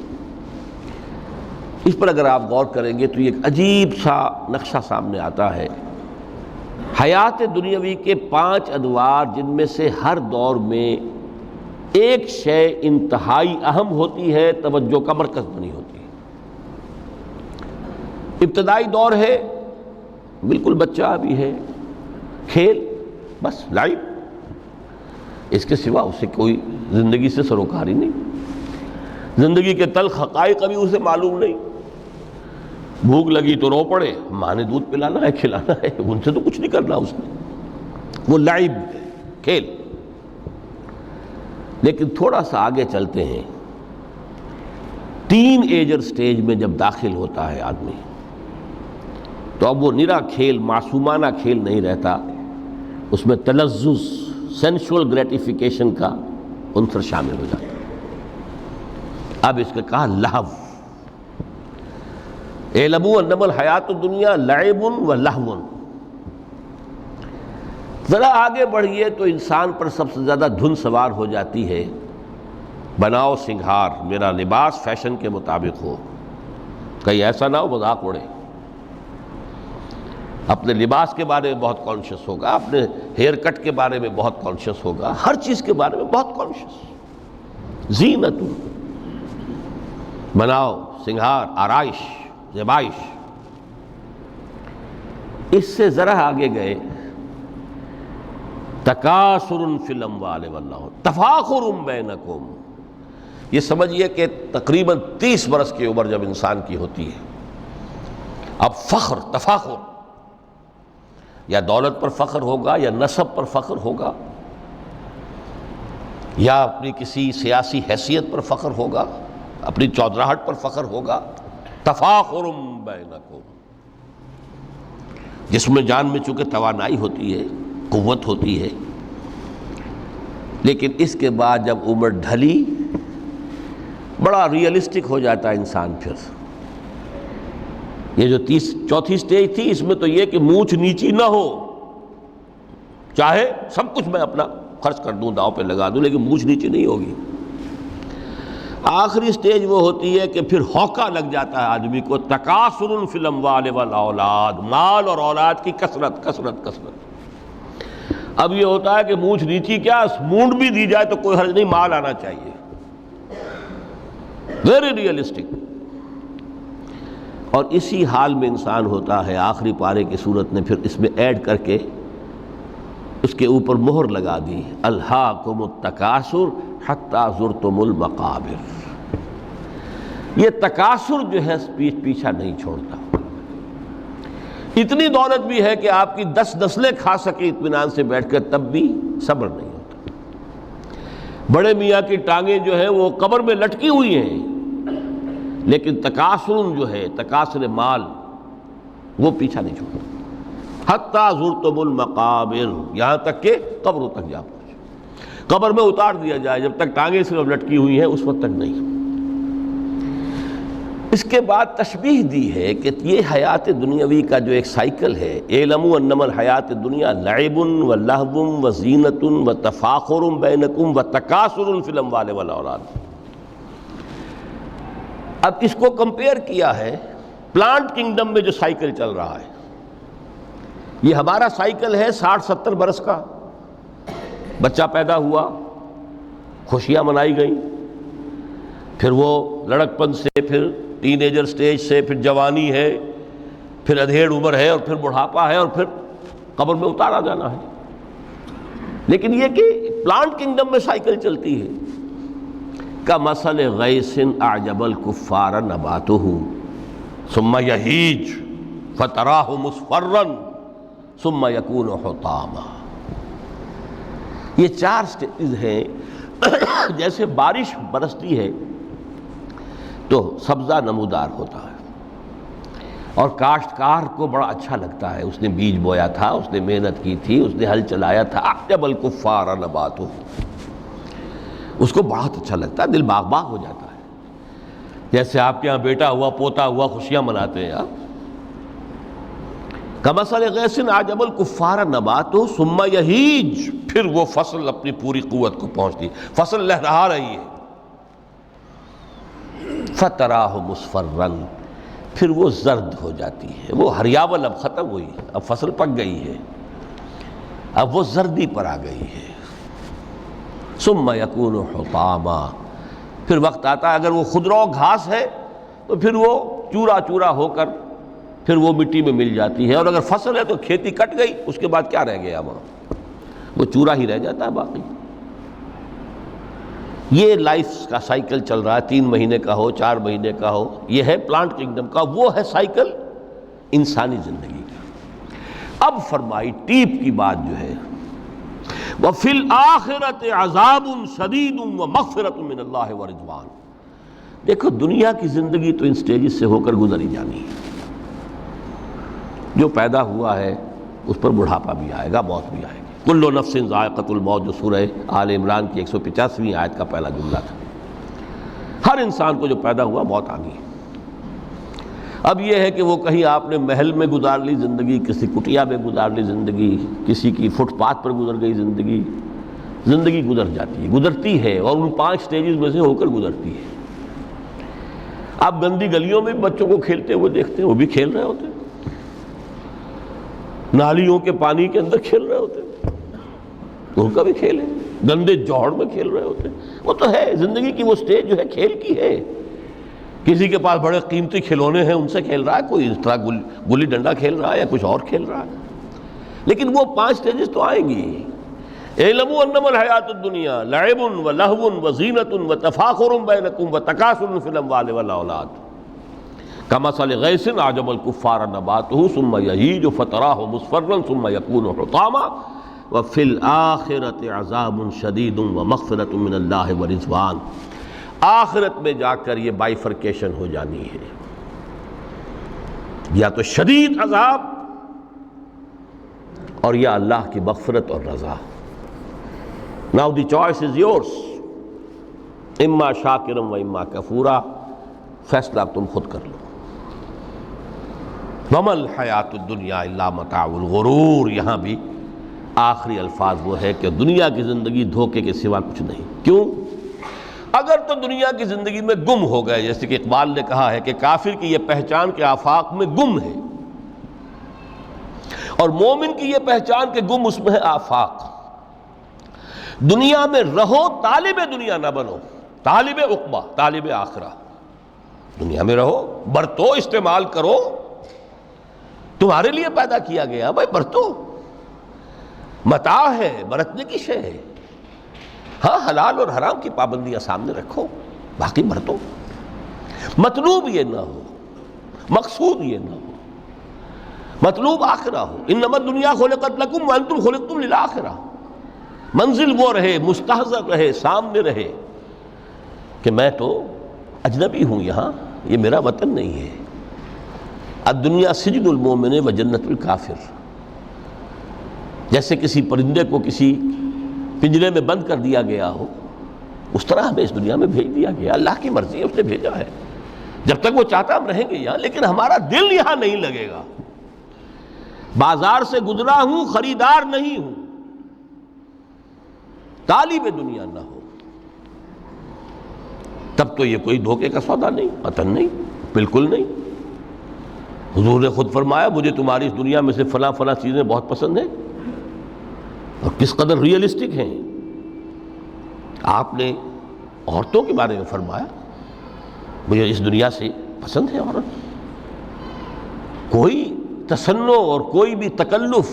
اس پر اگر آپ غور کریں گے تو یہ ایک عجیب سا نقشہ سامنے آتا ہے۔ حیات دنیاوی کے 5 ادوار، جن میں سے ہر دور میں ایک شے انتہائی اہم ہوتی ہے، توجہ کا مرکز بنی ہوتی ہے۔ ابتدائی دور ہے، بالکل بچہ بھی ہے، کھیل، بس لعب، اس کے سوا اسے کوئی زندگی سے سروکاری نہیں، زندگی کے تلخ حقائق ابھی اسے معلوم نہیں۔ بھوک لگی تو رو پڑے، ماں نے دودھ پلانا ہے، کھلانا ہے، ان سے تو کچھ نہیں کرنا اس نے، وہ لعب ہے، کھیل۔ لیکن تھوڑا سا آگے چلتے ہیں، ٹین ایجر سٹیج میں جب داخل ہوتا ہے آدمی، تو اب وہ نرا کھیل، معصومانہ کھیل نہیں رہتا، اس میں تلذذ، سینشول گریٹیفیکیشن کا عنصر شامل ہو جاتا ہے۔ اب اس کا کہا لہو، اعلموا انما الحیات الدنیا لعب و لہو۔ ذرا آگے بڑھیے تو انسان پر سب سے زیادہ دھن سوار ہو جاتی ہے، بناؤ سنگھار، میرا لباس فیشن کے مطابق ہو، کہیں ایسا نہ ہو مذاق اڑے۔ اپنے لباس کے بارے میں بہت کانشیس ہوگا، اپنے ہیئر کٹ کے بارے میں بہت کانشیس ہوگا، ہر چیز کے بارے میں بہت کانشیس۔ زینت، بناؤ سنگھار، آرائش، زیبائش۔ اس سے ذرا آگے گئے، تکاثر فی الاموال والاولاد، تفاخر بینکم۔ یہ سمجھیے کہ تقریباً 30 برس کی عمر جب انسان کی ہوتی ہے، اب فخر، تفاخر، یا دولت پر فخر ہوگا، یا نسب پر فخر ہوگا، یا اپنی کسی سیاسی حیثیت پر فخر ہوگا، اپنی چودراہٹ پر فخر ہوگا۔ تفاخر بینکم، جسم میں جان میں چونکہ توانائی ہوتی ہے، قوت ہوتی ہے، لیکن اس کے بعد جب عمر ڈھلی، بڑا ریئلسٹک ہو جاتا ہے انسان۔ پھر یہ جو 4تھی سٹیج تھی، اس میں تو یہ کہ مونچھ نیچی نہ ہو، چاہے سب کچھ میں اپنا خرچ کر دوں، داؤ پہ لگا دوں، لیکن مونچھ نیچی نہیں ہوگی۔ آخری سٹیج وہ ہوتی ہے کہ پھر ہوکا لگ جاتا ہے آدمی کو، تکاثر فی الاموال والاولاد، مال اور اولاد کی کثرت کثرت کثرت۔ اب یہ ہوتا ہے کہ مونچھ نیچی کیا، مونڈ بھی دی جائے تو کوئی حرج نہیں، مال آنا چاہیے، ویری ریئلسٹک۔ اور اسی حال میں انسان ہوتا ہے، آخری پارے کی صورت نے پھر اس میں ایڈ کر کے اس کے اوپر مہر لگا دی، الہاکم التکاثر حتی زرتم المقابر۔ یہ تکاثر جو ہے پیچھا نہیں چھوڑتا۔ اتنی دولت بھی ہے کہ آپ کی 10 نسلیں کھا سکے اطمینان سے بیٹھ کر، تب بھی صبر نہیں ہوتا۔ بڑے میاں کی ٹانگیں جو ہیں وہ قبر میں لٹکی ہوئی ہیں، لیکن تکاثر جو ہے، تکاثر مال، وہ پیچھا نہیں چھوڑتا۔ حتی زرتم المقابر، یہاں تک کہ قبروں تک جا پہنچے، قبر میں اتار دیا جائے، جب تک ٹانگیں صرف لٹکی ہوئی ہیں اس وقت تک نہیں۔ اس کے بعد تشبیہ دی ہے کہ یہ حیات دنیاوی کا جو ایک سائیکل ہے، اعلموا انما الحیات الدنیا لعب و لہو و زینت و تفاخر بینکم و تکاثر فی الاموال والاولاد۔ اب اس کو کمپیئر کیا ہے پلانٹ کنگڈم میں جو سائیکل چل رہا ہے۔ یہ ہمارا سائیکل ہے 60-70 برس کا، بچہ پیدا ہوا، خوشیاں منائی گئیں، پھر وہ لڑکپن سے، پھر ٹین ایجر سٹیج سے، پھر جوانی ہے، پھر ادھیڑ عمر ہے، اور پھر بڑھاپا ہے، اور پھر قبر میں اتارا جانا ہے۔ لیکن یہ کہ پلانٹ کنگڈم میں سائیکل چلتی ہے، کمثل غیث اعجب الکفار نباتہ ثم یہیج فتراہ مصفرا ثم یکون حطاما۔ یہ 4 سٹیج ہیں۔ جیسے بارش برستی ہے تو سبزہ نمودار ہوتا ہے، اور کاشتکار کو بڑا اچھا لگتا ہے، اس نے بیج بویا تھا، اس نے محنت کی تھی، اس نے ہل چلایا تھا، اعجب الکفار نباتہ، اس کو بہت اچھا لگتا ہے، دل باغ باغ ہو جاتا ہے۔ جیسے آپ کے یہاں بیٹا ہوا پوتا ہوا خوشیاں مناتے ہیں آپ. کمثل غیث اعجب الکفار نباتہ ثم یہیج، پھر وہ فصل اپنی پوری قوت کو پہنچتی، فصل لہرا رہی ہے. فتراہ مصفرا، پھر وہ زرد ہو جاتی ہے، وہ ہریاول اب ختم ہوئی، اب فصل پک گئی ہے، اب وہ زردی پر آ گئی ہے. ثم یکون حطاما، پھر وقت آتا ہے اگر وہ خضرو گھاس ہے تو پھر وہ چورا چورا ہو کر پھر وہ مٹی میں مل جاتی ہے، اور اگر فصل ہے تو کھیتی کٹ گئی، اس کے بعد کیا رہ گیا وہاں؟ وہ چورا ہی رہ جاتا ہے باقی. یہ لائف کا سائیکل چل رہا ہے، 3 مہینے کا ہو 4 مہینے کا ہو، یہ ہے پلانٹ کنگڈم کا، وہ ہے سائیکل انسانی زندگی کا. اب فرمائی ٹیپ کی بات جو ہے، وَفِي الْآخِرَةِ عَذَابٌ شَدِيدٌ وَمَغْفِرَةٌ مِّنَ اللَّهِ وَرِضْوَانٌ. دیکھو دنیا کی زندگی تو ان سٹیجز سے ہو کر گزر ہی جانی ہے. جو پیدا ہوا ہے اس پر بڑھاپا بھی آئے گا، موت بھی آئے گی. کل نفس ذائقۃ الموت، جو سورہ آل عمران کی 185ویں آیت کا پہلا جملہ تھا. ہر انسان کو جو پیدا ہوا موت آ گئی. اب یہ ہے کہ وہ کہیں آپ نے محل میں گزار لی زندگی، کسی کٹیا میں گزار لی زندگی، کسی کی فٹ پاتھ پر گزر گئی زندگی. زندگی گزر جاتی ہے، گزرتی ہے، اور ان 5 سٹیجز میں سے ہو کر گزرتی ہے. آپ گندی گلیوں میں بچوں کو کھیلتے ہوئے دیکھتے ہیں، وہ بھی کھیل رہے ہوتے ہیں، نالیوں کے پانی کے اندر کھیل رہے ہوتے ہیں، ان کا بھی کھیل ہے. گندے جوہڑ میں کھیل رہے ہوتے ہیں. وہ تو ہے زندگی کی وہ سٹیج جو ہے کھیل کی ہے. کسی کے پاس بڑے قیمتی کھلونے ہیں، ان سے کھیل رہا ہے، کوئی اس طرح گلی ڈنڈا کھیل رہا ہے یا کچھ اور کھیل رہا ہے. لیکن وہ 5 سٹیجز تو آئیں گی. اعلموا انما الحیات الدنیا لعب ولہو وزینۃ وتفاخر بینکم وتکاثر فی الاموال والاولاد کمثل غیث اعجب الکفار نباتہ ثم یہیج فتراہ مصفرا ثم یکون حطاما وفی الآخرۃ عذاب شدید ومغفرۃ من اللہ ورضوان. آخرت میں جا کر یہ بائیفرکیشن ہو جانی ہے، یا تو شدید عذاب اور یا اللہ کی مغفرت اور رضا. Now the choice is yours، اما شاکرا و اما کفورا، فیصلہ تم خود کر لو. وما الحیات الدنیا الا متاع الغرور، یہاں بھی آخری الفاظ وہ ہے کہ دنیا کی زندگی دھوکے کے سوا کچھ نہیں. کیوں؟ اگر تو دنیا کی زندگی میں گم ہو گئے، جیسے کہ اقبال نے کہا ہے کہ کافر کی یہ پہچان کے آفاق میں گم ہے، اور مومن کی یہ پہچان کہ گم اس میں ہے آفاق. دنیا میں رہو، طالب دنیا نہ بنو، طالب عقبہ، طالب آخرہ. دنیا میں رہو، برتو، استعمال کرو، تمہارے لیے پیدا کیا گیا، بھائی برتو، متاع ہے، برتنے کی شے ہے. ہاں حلال اور حرام کی پابندیاں سامنے رکھو، باقی برتو. مطلوب یہ نہ ہو، مقصود یہ نہ ہو، مطلوب آخرہ ہو. انما الدنیا خلقت لکم وانتم خلقتم للآخرہ. منزل وہ رہے، مستحضر رہے، سامنے رہے کہ میں تو اجنبی ہوں، یہاں یہ میرا وطن نہیں ہے. الدنیا سجن المومن و جنت الکافر. جیسے کسی پرندے کو کسی پنجرے میں بند کر دیا گیا ہو، اس طرح ہمیں اس دنیا میں بھیج دیا گیا. اللہ کی مرضی ہے، اس نے بھیجا ہے. جب تک وہ چاہتا ہم رہیں گے یہاں، لیکن ہمارا دل یہاں نہیں لگے گا. بازار سے گزرا ہوں، خریدار نہیں ہوں. طالب دنیا نہ ہو تب تو یہ کوئی دھوکے کا سودا نہیں، قطعاً نہیں، بالکل نہیں. حضور نے خود فرمایا مجھے تمہاری اس دنیا میں سے فلاں فلاں چیزیں بہت پسند ہیں، اور کس قدر ریئلسٹک ہیں. آپ نے عورتوں کے بارے میں فرمایا مجھے اس دنیا سے پسند ہے عورت. کوئی تصنع اور کوئی بھی تکلف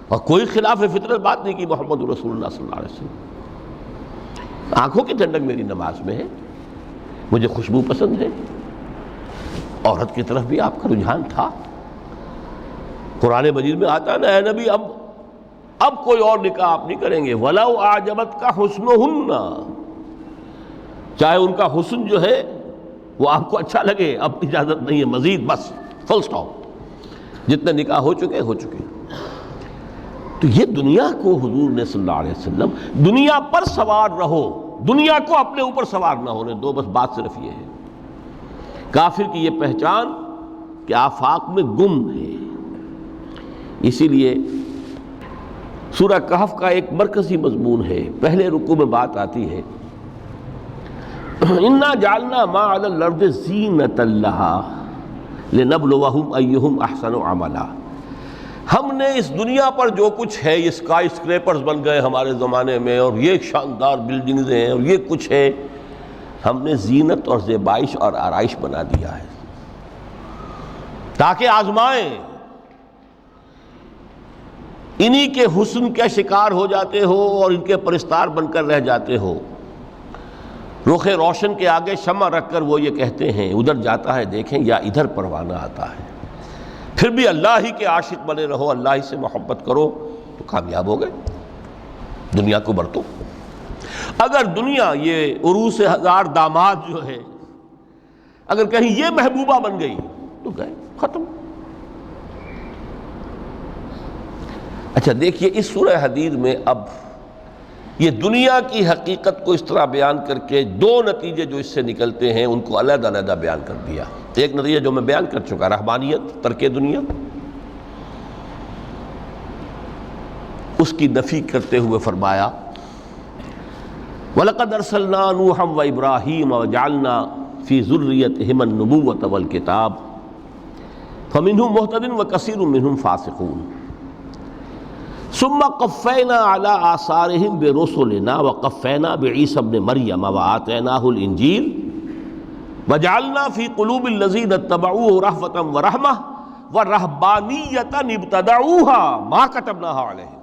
اور کوئی خلاف فطرت بات نہیں کی محمد رسول اللہ صلی اللہ علیہ وسلم. آنکھوں کی ٹھنڈک میری نماز میں ہے، مجھے خوشبو پسند ہے. عورت کی طرف بھی آپ کا رجحان تھا. قرآن مجید میں آتا ہے نا، اے نبی اب کوئی اور نکاح آپ نہیں کریں گے. وَلَوْ أَعْجَبَتْكَ حُسْنُهُنَّ، چاہے ان کا حسن جو ہے وہ آپ کو اچھا لگے، اب اجازت نہیں ہے مزید، بس فل سٹاپ. جتنے نکاح ہو چکے ہو چکے. تو یہ دنیا کو حضور نے صلی اللہ علیہ وسلم دنیا پر سوار رہو، دنیا کو اپنے اوپر سوار نہ ہونے دو. بس بات صرف یہ ہے. کافر کی یہ پہچان کہ آفاق میں گم ہے۔ اسی لیے سورہ کہف کا ایک مرکزی مضمون ہے، پہلے رکوع میں بات آتی ہے اِنَّا جَعَلْنَا مَا عَلَى الْأَرْضِ زِینَةً لَهَا لِنَبْلُوَهُمْ أَيُّهُمْ أَحْسَنُ عَمَلًا۔ ہم نے اس دنیا پر جو کچھ ہے، یہ اسکائی اسکریپرز بن گئے ہمارے زمانے میں، اور یہ شاندار بلڈنگز ہیں، اور یہ کچھ ہے، ہم نے زینت اور زیبائش اور آرائش بنا دیا ہے تاکہ آزمائیں۔ انہی کے حسن کے شکار ہو جاتے ہو اور ان کے پرستار بن کر رہ جاتے ہو۔ رخ روشن کے آگے شمع رکھ کر وہ یہ کہتے ہیں ادھر جاتا ہے دیکھیں یا ادھر پروانہ آتا ہے، پھر بھی اللہ ہی کے عاشق بنے رہو، اللہ ہی سے محبت کرو تو کامیاب ہو گئے، دنیا کو برتو۔ اگر دنیا یہ عروس ہزار داماد جو ہے، اگر کہیں یہ محبوبہ بن گئی تو گئے، ختم۔ اچھا دیکھیے اس سورہ حدید میں اب یہ دنیا کی حقیقت کو اس طرح بیان کر کے دو نتیجے جو اس سے نکلتے ہیں ان کو علیحدہ علیحدہ بیان کر دیا۔ ایک نتیجہ جو میں بیان کر چکا، رہبانیت، ترک دنیا، اس کی نفی کرتے ہوئے فرمایا وَلَقَدْ أَرْسَلْنَا نُوحًا وَإِبْرَاهِيمَ وَجَعَلْنَا فِي ذُرِّيَّتِهِمَا النُّبُوَّةَ وَالْكِتَابَ فَمِنْهُمْ مُهْتَدٍ وَكَثِيرٌ مِّنْهُمْ فَاسِقُونَ ثم قفينا على آثارهم برسلنا وقفينا بعيسى ابن مريم وآتيناه الإنجيل وجعلنا في قلوب الذين اتبعوه رأفة ورحمة ورهبانية ابتدعوها ما كتبناها عليهم۔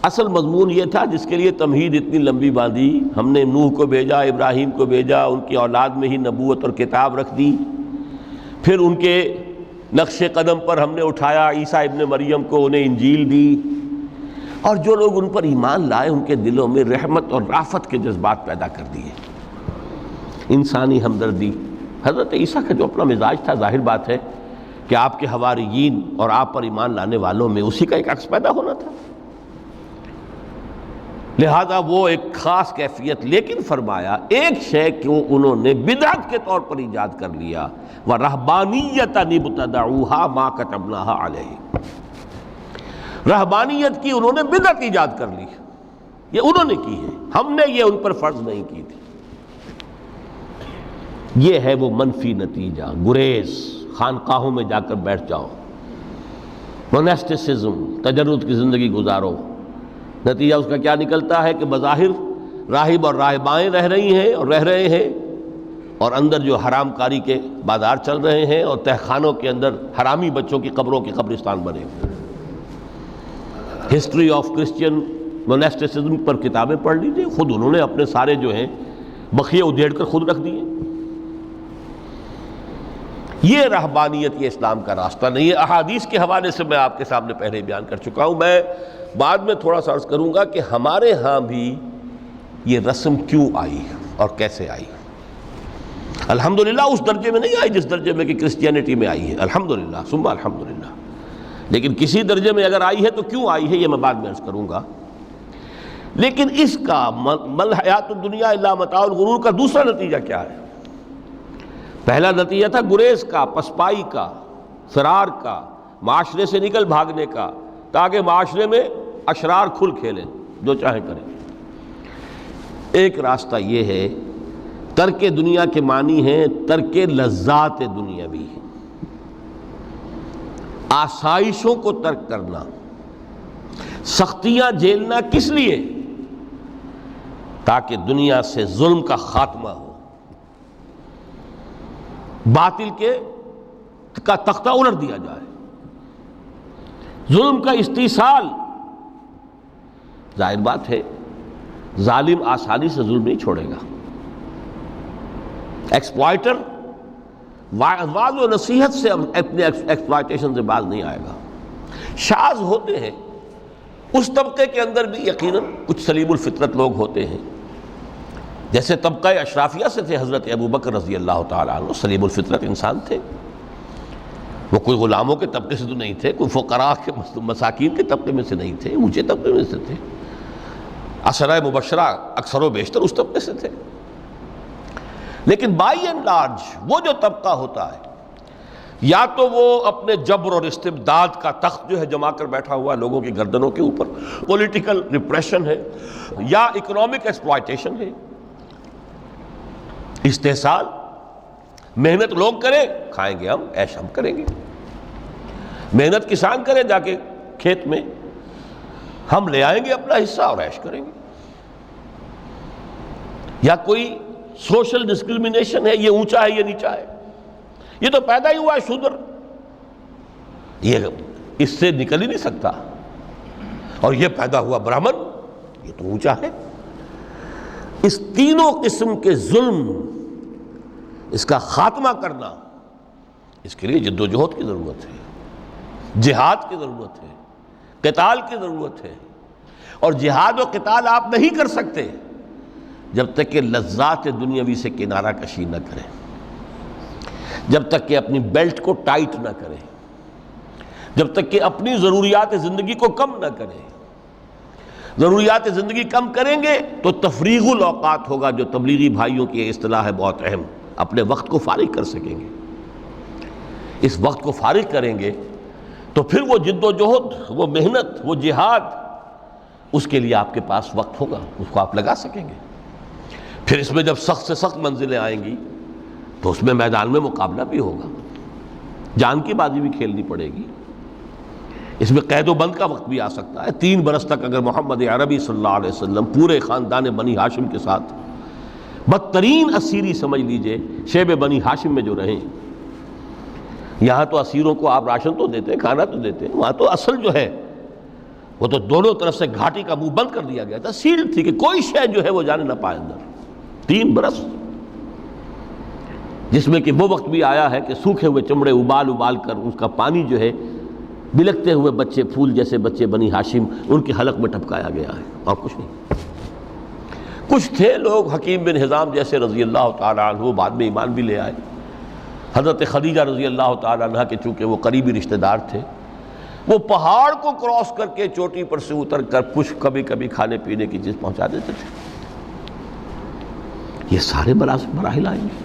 اصل مضمون یہ تھا جس کے لیے تمہید اتنی لمبی باندھی، ہم نے نوح کو بھیجا، ابراہیم کو بھیجا، ان کی اولاد میں ہی نبوت اور کتاب رکھ دی، پھر ان کے نقش قدم پر ہم نے اٹھایا عیسیٰ ابن مریم کو، انہیں انجیل دی، اور جو لوگ ان پر ایمان لائے ان کے دلوں میں رحمت اور رافت کے جذبات پیدا کر دیے، انسانی ہمدردی۔ حضرت عیسیٰ کا جو اپنا مزاج تھا، ظاہر بات ہے کہ آپ کے حواریین اور آپ پر ایمان لانے والوں میں اسی کا ایک عکس پیدا ہونا تھا، لہذا وہ ایک خاص کیفیت، لیکن فرمایا ایک شے کو انہوں نے بدعت کے طور پر ایجاد کر لیا، وَرَهْبَانِيَّةً ابْتَدَعُوهَا مَا كَتَبْنَاهَا عَلَيْهِمْ۔ رہبانیت کی انہوں نے بدعت ایجاد کر لی، یہ انہوں نے کی ہے، ہم نے یہ ان پر فرض نہیں کی تھی۔ یہ ہے وہ منفی نتیجہ، گریز، خانقاہوں میں جا کر بیٹھ جاؤ، موناسٹسزم، تجرد کی زندگی گزارو۔ نتیجہ اس کا کیا نکلتا ہے کہ بظاہر راہب اور راہبائیں رہ رہی ہیں اور رہ رہے ہیں، اور اندر جو حرام کاری کے بازار چل رہے ہیں، اور تہخانوں کے اندر حرامی بچوں کی قبروں کے قبرستان بنے ہوئے۔ ہسٹری آف کرسچین موناسٹسزم پر کتابیں پڑھ لیجیے، خود انہوں نے اپنے سارے جو ہیں بخیے ادھیڑ کر خود رکھ دیے۔ یہ رہبانیت، یہ اسلام کا راستہ نہیں ہے۔ احادیث کے حوالے سے میں آپ کے سامنے پہلے بیان کر چکا ہوں، میں بعد میں تھوڑا سا عرض کروں گا کہ ہمارے ہاں بھی یہ رسم کیوں آئی اور کیسے آئی۔ الحمدللہ اس درجے میں نہیں آئی جس درجے میں کہ کرسچینٹی میں آئی ہے، الحمدللہ ثم الحمدللہ، لیکن کسی درجے میں اگر آئی ہے تو کیوں آئی ہے یہ میں بعد میں عرض کروں گا۔ لیکن اس کا مل حیات الدنیا الا متاع الغرور کا دوسرا نتیجہ کیا ہے؟ پہلا نتیجہ تھا گریز کا، پسپائی کا، فرار کا، معاشرے سے نکل بھاگنے کا، تاکہ معاشرے میں اشرار کھل کھیلیں، جو چاہیں کریں۔ ایک راستہ یہ ہے، ترک دنیا کے معنی ہیں ترک لذات دنیاوی، آسائشوں کو ترک کرنا، سختیاں جھیلنا، کس لیے؟ تاکہ دنیا سے ظلم کا خاتمہ ہو، باطل کا تختہ الٹ دیا جائے، ظلم کا استیصال۔ ظاہر بات ہے ظالم آسانی سے ظلم نہیں چھوڑے گا، ایکسپلائٹر واعظ و نصیحت سے اپنے ایکسپلائٹیشن سے باز نہیں آئے گا۔ شاذ ہوتے ہیں اس طبقے کے اندر بھی، یقیناً کچھ سلیم الفطرت لوگ ہوتے ہیں، جیسے طبقہ اشرافیہ سے تھے حضرت ابو بکر رضی اللہ تعالیٰ عنہ، سلیم الفطرت انسان تھے، وہ کوئی غلاموں کے طبقے سے تو نہیں تھے، کوئی فقراء کے مساکین کے طبقے میں سے نہیں تھے، اونچے طبقے میں سے تھے، عشرہ مبشرہ اکثر و بیشتر اس طبقے سے تھے۔ لیکن بائی اینڈ لارج وہ جو طبقہ ہوتا ہے یا تو وہ اپنے جبر اور استبداد کا تخت جو ہے جما کر بیٹھا ہوا ہے لوگوں کی گردنوں کے اوپر، پولیٹیکل ریپریشن ہے، یا اکنامک ایکسپلائٹیشن ہے، استحصال، محنت لوگ کریں کھائیں گے ہم، عیش ہم کریں گے، محنت کسان کریں جا کے کھیت میں، ہم لے آئیں گے اپنا حصہ اور عیش کریں گے، یا کوئی سوشل ڈسکریمنیشن ہے، یہ اونچا ہے یہ نیچا ہے، یہ تو پیدا ہی ہوا ہے شودر، یہ اس سے نکل ہی نہیں سکتا، اور یہ پیدا ہوا برہمن، یہ تو اونچا ہے۔ اس تینوں قسم کے ظلم، اس کا خاتمہ کرنا، اس کے لیے جد و جہد کی ضرورت ہے، جہاد کی ضرورت ہے، قتال کی ضرورت ہے، اور جہاد و قتال آپ نہیں کر سکتے جب تک کہ لذات دنیاوی سے کنارہ کشی نہ کریں، جب تک کہ اپنی بیلٹ کو ٹائٹ نہ کریں، جب تک کہ اپنی ضروریات زندگی کو کم نہ کریں۔ ضروریات زندگی کم کریں گے تو تفریغ الاوقات ہوگا، جو تبلیغی بھائیوں کی اصطلاح ہے بہت اہم، اپنے وقت کو فارغ کر سکیں گے۔ اس وقت کو فارغ کریں گے تو پھر وہ جد و جہد، وہ محنت، وہ جہاد، اس کے لیے آپ کے پاس وقت ہوگا، اس کو آپ لگا سکیں گے۔ پھر اس میں جب سخت سے سخت منزلیں آئیں گی تو اس میں میدان میں مقابلہ بھی ہوگا، جان کی بازی بھی کھیلنی پڑے گی، اس میں قید و بند کا وقت بھی آ سکتا ہے۔ 3 برس تک اگر محمد عربی صلی اللہ علیہ وسلم پورے خاندان بنی ہاشم کے ساتھ بدترین اسیری سمجھ لیجئے شیب بنی ہاشم میں جو رہیں، یہاں تو اسیروں کو آپ راشن تو دیتے ہیں، کھانا تو دیتے ہیں، وہاں تو اصل جو ہے وہ تو دونوں طرف سے گھاٹی کا منہ بند کر دیا گیا تھا، سیل تھی کہ کوئی شے جو ہے وہ جانے نہ پائے اندر۔ 3 برس، جس میں کہ وہ وقت بھی آیا ہے کہ سوکھے ہوئے چمڑے ابال ابال کر اس کا پانی جو ہے بلکتے ہوئے بچے، پھول جیسے بچے بنی ہاشم، ان کے حلق میں ٹپکایا گیا ہے، اور کچھ نہیں۔ کچھ تھے لوگ، حکیم بن حزام جیسے رضی اللہ تعالیٰ عنہ، بعد میں ایمان بھی لے آئے۔ حضرت خدیجہ رضی اللہ تعالیٰ عنہ کے چونکہ وہ قریبی رشتہ دار تھے، وہ پہاڑ کو کراس کر کے چوٹی پر سے اتر کر کچھ کبھی کبھی کھانے پینے کی چیز پہنچا دیتے تھے۔ یہ سارے مراحل آئیں گے۔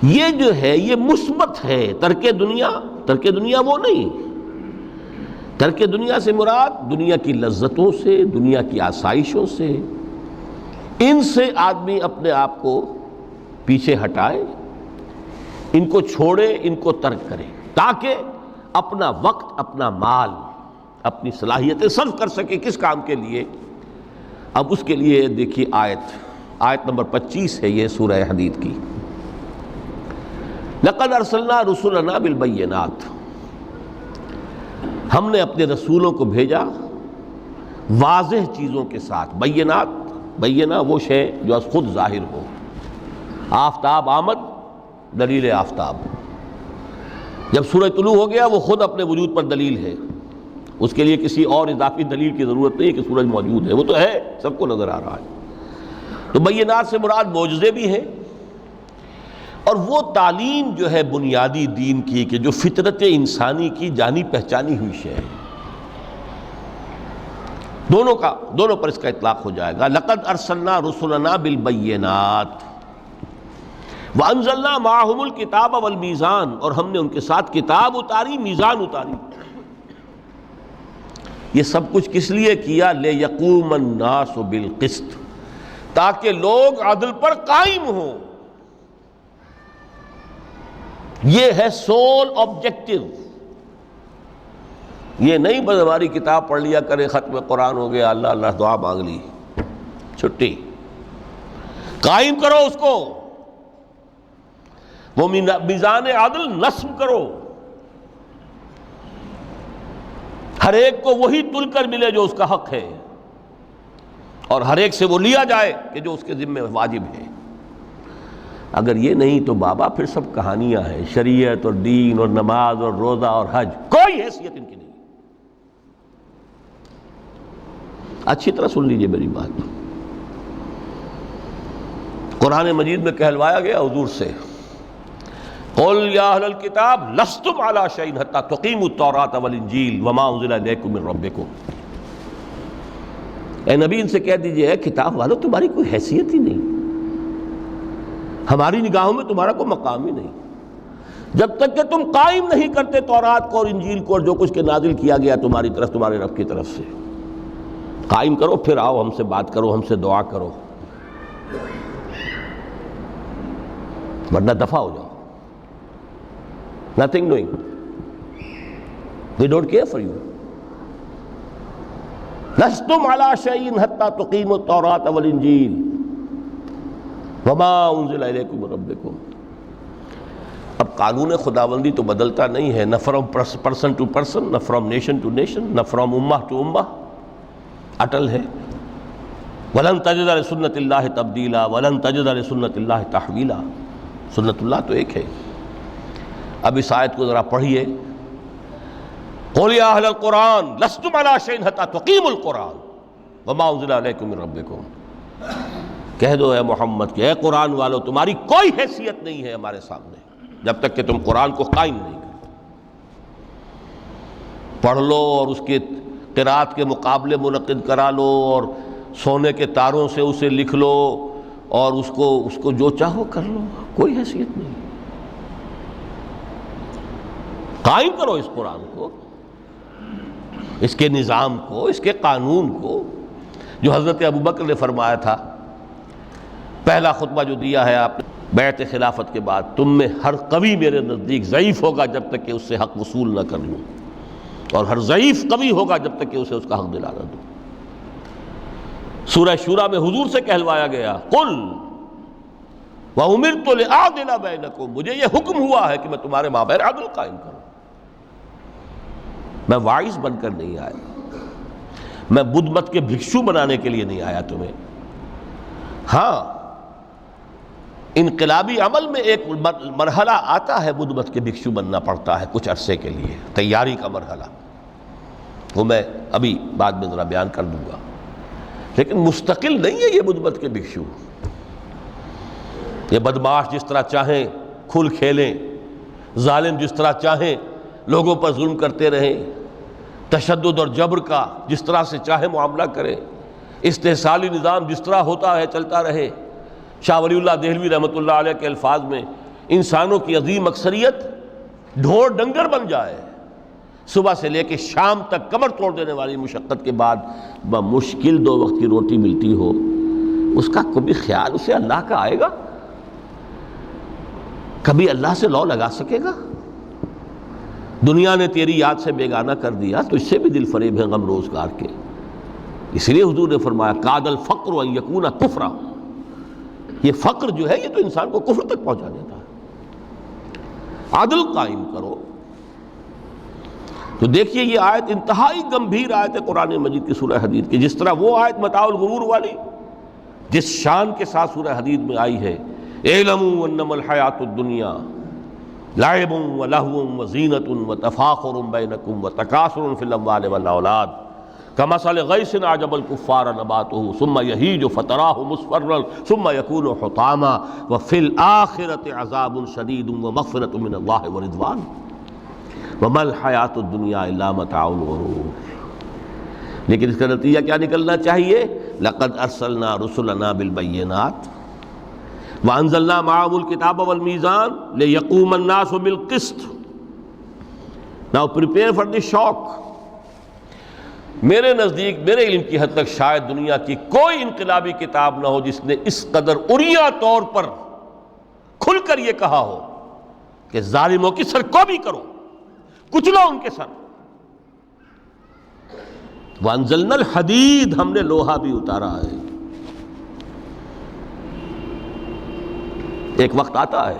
یہ جو ہے یہ مثبت ہے، ترک دنیا وہ نہیں۔ ترک دنیا سے مراد دنیا کی لذتوں سے، دنیا کی آسائشوں سے، ان سے آدمی اپنے آپ کو پیچھے ہٹائے، ان کو چھوڑے، ان کو ترک کرے، تاکہ اپنا وقت، اپنا مال، اپنی صلاحیتیں صرف کر سکے۔ کس کام کے لیے؟ اب اس کے لیے دیکھیے آیت نمبر 25 ہے یہ سورہ حدید کی۔ لَقَدْ أَرْسَلْنَا رُسُلَنَا بِالْبَيِّنَاتِ، ہم نے اپنے رسولوں کو بھیجا واضح چیزوں کے ساتھ۔ بینہ وہ شے جو از خود ظاہر ہو۔ آفتاب آمد، دلیل آفتاب، جب سورج طلوع ہو گیا وہ خود اپنے وجود پر دلیل ہے، اس کے لیے کسی اور اضافی دلیل کی ضرورت نہیں کہ سورج موجود ہے، وہ تو ہے، سب کو نظر آ رہا ہے۔ تو بینات سے مراد معجزے بھی ہیں، اور وہ تعلیم جو ہے بنیادی دین کی، کہ جو فطرت انسانی کی جانی پہچانی ہوئی شے ہے، دونوں پر اس کا اطلاق ہو جائے گا۔ لقد ارسلنا رسلنا بالبینات وانزلنا معهم الکتاب والمیزان، اور ہم نے ان کے ساتھ کتاب اتاری، میزان اتاری۔ یہ سب کچھ کس لیے کیا؟ لیقوم الناس بالقسط، تاکہ لوگ عدل پر قائم ہوں۔ یہ ہے سول آبجیکٹو۔ یہ نہیں بس ہماری کتاب پڑھ لیا کرے، ختم قرآن ہو گیا، اللہ اللہ دعا مانگ لی، چھٹی۔ قائم کرو اس کو، وہ میزان عدل نصب کرو، ہر ایک کو وہی تل کر ملے جو اس کا حق ہے، اور ہر ایک سے وہ لیا جائے کہ جو اس کے ذمہ واجب ہے۔ اگر یہ نہیں تو بابا پھر سب کہانیاں ہیں، شریعت اور دین اور نماز اور روزہ اور حج، کوئی حیثیت ان کی نہیں۔ اچھی طرح سن لیجئے میری بات۔ قرآن مجید میں کہلوایا گیا حضور سے، قل یا اہل الکتاب لستم علی شیء حتی تقیموا التوراۃ والانجیل وما انزل الیکم من ربکم۔ اے نبی ان سے کہہ دیجئے، اے کتاب والو تمہاری کوئی حیثیت ہی نہیں، ہماری نگاہوں میں تمہارا کوئی مقام ہی نہیں جب تک کہ تم قائم نہیں کرتے تورات کو اور انجیل کو اور جو کچھ کے نازل کیا گیا تمہاری طرف تمہارے رب کی طرف سے. قائم کرو، پھر آؤ ہم سے بات کرو، ہم سے دعا کرو، ورنہ دفع ہو جاؤ. Nothing doing. They don't care for you. لستم على شيء حتى تقيموا التوراة والإنجيل وما أنزل إليكم من ربكم. اب قانون خداوندی تو بدلتا نہیں ہے، نہ فرام پرسن ٹو پرسن، نہ فرام نیشن ٹو نیشن، نہ فرام امہ ٹو امہ، اٹل ہے. وَلَن تَجِدَ لِسُنَّتِ اللَّهِ تَبْدِيلًا وَلَن تَجِدَ لِسُنَّتِ اللَّهِ تَحْوِيلًا. سنت اللہ تو ایک ہے. اب اس آیت کو ذرا پڑھیے. قُلْ يَا أَهْلَ الْقُرْآنِ لَسْتُمْ عَلَىٰ شَيْءٍ حَتَّىٰ تُقِيمُوا الْقُرْآنَ وَمَا أُنزِلَ إِلَيْكُم مِّن رَّبِّكُمْ. کہہ دو اے محمد کہ اے قرآن والو تمہاری کوئی حیثیت نہیں ہے ہمارے سامنے جب تک کہ تم قرآن کو قائم نہیں کرو. پڑھ لو اور اس کے قرات کے مقابلے منعقد کرا لو اور سونے کے تاروں سے اسے لکھ لو اور اس کو جو چاہو کر لو، کوئی حیثیت نہیں. قائم کرو اس قرآن کو، اس کے نظام کو، اس کے قانون کو، جو حضرت ابوبکر نے فرمایا تھا. پہلا خطبہ جو دیا ہے آپ نے بیعت خلافت کے بعد، تم میں ہر قوی میرے نزدیک ضعیف ہوگا جب تک کہ اس سے حق وصول نہ کر لوں، اور ہر ضعیف قوی ہوگا جب تک کہ اسے اس کا حق دلا نہ دوں. سورہ شورى میں حضور سے کہلوایا گیا قل وَأُمِرْتُ لِأَعْدِلَ بَيْنَكُمْ، مجھے یہ حکم ہوا ہے کہ میں تمہارے مابین عدل قائم کروں. میں واعظ بن کر نہیں آیا، میں بدھ مت کے بھکشو بنانے کے لیے نہیں آیا تمہیں. ہاں انقلابی عمل میں ایک مرحلہ آتا ہے، بدھ مت کے بھکشو بننا پڑتا ہے کچھ عرصے کے لیے، تیاری کا مرحلہ، وہ میں ابھی بعد میں ذرا بیان کر دوں گا. لیکن مستقل نہیں ہے یہ بدھ مت کے بھکشو. یہ بدماش جس طرح چاہیں کھل کھیلیں، ظالم جس طرح چاہیں لوگوں پر ظلم کرتے رہیں، تشدد اور جبر کا جس طرح سے چاہے معاملہ کریں، استحصالی نظام جس طرح ہوتا ہے چلتا رہے. شاہ ولی اللہ دہلوی رحمۃ اللہ علیہ کے الفاظ میں انسانوں کی عظیم اکثریت ڈھور ڈنگر بن جائے، صبح سے لے کے شام تک کمر توڑ دینے والی مشقت کے بعد بمشکل 2 وقت کی روٹی ملتی ہو، اس کا کبھی خیال اسے اللہ کا آئے گا؟ کبھی اللہ سے لو لگا سکے گا؟ دنیا نے تیری یاد سے بیگانہ کر دیا تو اس سے بھی دل فریب ہے غم روزگار کے. اس لیے حضور نے فرمایا کاد الفقر ان یکون کفرا، یہ فقر جو ہے یہ تو انسان کو کفر تک پہنچا دیتا ہے. عدل قائم کرو. تو دیکھیے یہ آیت انتہائی گمبھیر آیت ہے قرآن مجید کی سورہ حدید کی. جس طرح وہ آیت متاع الغرور والی جس شان کے ساتھ سورہ حدید میں آئی ہے، اعلموا انما الحیات الدنیا لعب ولہو وزینۃ وتفاخر بینکم وتکاثر فی الاموال والاولاد کمثل غیث اعجب الکفار نباتہ ثم یہیج فتراہ مصفرا ثم یکون حطاما وفی الآخرۃ عذاب شدید ومغفرۃ من اللہ ورضوان وما الحیات الدنیا الا متاع الغرور. لیکن اس کا نتیجہ کیا نکلنا چاہیے؟ لقد ارسلنا رسلنا بالبینات وانزلنا معهم الکتاب والمیزان لیقوم الناس بالقسط. Now prepare for the shock. میرے نزدیک میرے علم کی حد تک شاید دنیا کی کوئی انقلابی کتاب نہ ہو جس نے اس قدر عریاں طور پر کھل کر یہ کہا ہو کہ ظالموں کی سرکوبی کرو، کچلو ان کے سر. وانزلنا الحدید، ہم نے لوہا بھی اتارا ہے. ایک وقت آتا ہے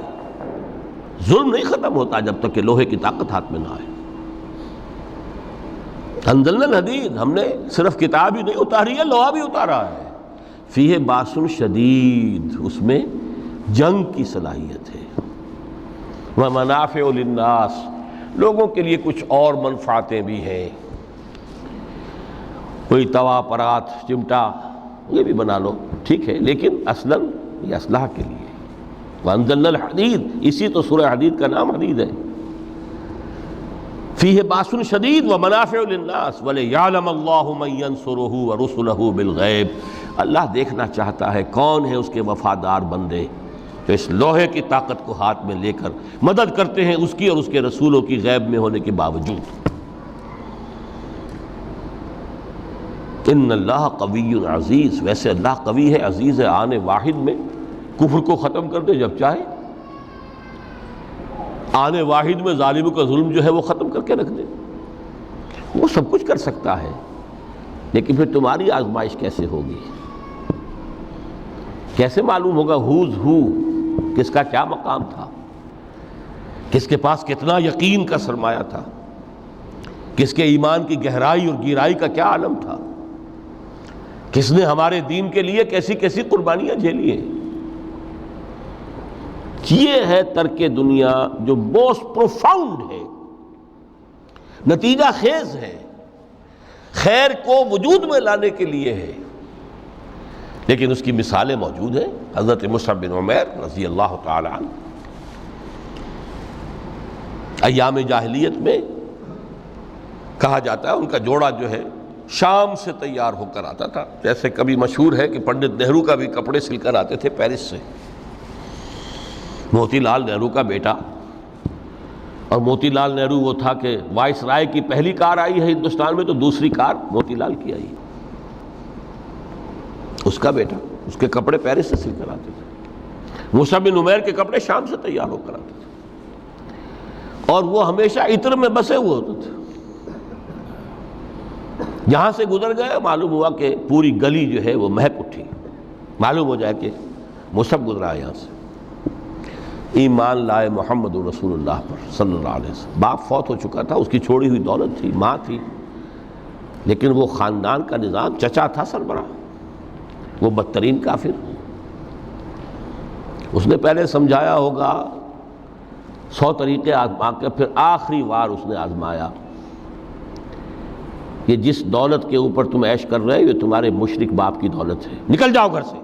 ظلم نہیں ختم ہوتا جب تک کہ لوہے کی طاقت ہاتھ میں نہ آئے. انزلنا الحدید، ہم نے صرف کتاب ہی نہیں اتاری ہے، لوہا بھی اتارا ہے. فیہ باس شدید، اس میں جنگ کی صلاحیت ہے. ومنافع للناس، لوگوں کے لیے کچھ اور منفعتیں بھی ہیں. کوئی توا پرات چمٹا یہ بھی بنا لو، ٹھیک ہے، لیکن اصلاً یہ اصلاح کے لیے. وانزلنا الحدید، اسی تو سورہ حدید کا نام حدید ہے. فیہ باس شدید ومنافع للناس ولیعلم اللہ من ینصرہ ورسلہ بالغیب. اللہ دیکھنا چاہتا ہے کون ہے اس کے وفادار بندے تو اس لوہے کی طاقت کو ہاتھ میں لے کر مدد کرتے ہیں اس کی اور اس کے رسولوں کی غیب میں ہونے کے باوجود۔ ان اللہ قوی عزیز، ویسے اللہ قوی ہے، عزیز ہے، آنے واحد میں کفر کو ختم کر دے جب چاہے، آنے واحد میں ظالم کا ظلم جو ہے وہ ختم کر کے رکھ دے، وہ سب کچھ کر سکتا ہے۔ لیکن پھر تمہاری آزمائش کیسے ہوگی؟ کیسے معلوم ہوگا ہوز ہو، کس کا کیا مقام تھا، کس کے پاس کتنا یقین کا سرمایہ تھا، کس کے ایمان کی گہرائی اور گہرائی کا کیا عالم تھا، کس نے ہمارے دین کے لیے کیسی کیسی قربانیاں جھیلی ہیں۔ یہ ہے ترک دنیا جو موسٹ پروفاؤنڈ ہے، نتیجہ خیز ہے، خیر کو وجود میں لانے کے لیے ہے، لیکن اس کی مثالیں موجود ہیں۔ حضرت مصعب بن عمیر رضی اللہ تعالی عنہ ایام جاہلیت میں کہا جاتا ہے ان کا جوڑا جو ہے شام سے تیار ہو کر آتا تھا، جیسے کبھی مشہور ہے کہ پنڈت نہرو کا بھی کپڑے سل کر آتے تھے پیرس سے، موتی لال نہرو کا بیٹا، اور موتی لال نہرو وہ تھا کہ وائس رائے کی پہلی کار آئی ہے ہندوستان میں تو دوسری کار موتی لال کی آئی، اس کا بیٹا، اس کے کپڑے پیرس سے سل کر آتے تھے۔ مصعب بن عمیر کے کپڑے شام سے تیار ہو کر آتے تھے، اور وہ ہمیشہ عطر میں بسے ہوئے ہوتے تھے۔ جہاں سے گزر گئے معلوم ہوا کہ پوری گلی جو ہے وہ مہک اٹھی، معلوم ہو جائے کہ مصعب گزرا ہے یہاں سے۔ ایمان لائے محمد رسول اللہ پر صلی اللہ علیہ وسلم، باپ فوت ہو چکا تھا، اس کی چھوڑی ہوئی دولت تھی، ماں تھی، لیکن وہ خاندان کا نظام، چچا تھا سربراہ، وہ بدترین کافر۔ اس نے پہلے سمجھایا ہوگا 100 طریقے آزما کے، پھر آخری بار اس نے آزمایا کہ جس دولت کے اوپر تم عیش کر رہے ہو یہ تمہارے مشرک باپ کی دولت ہے، نکل جاؤ گھر سے۔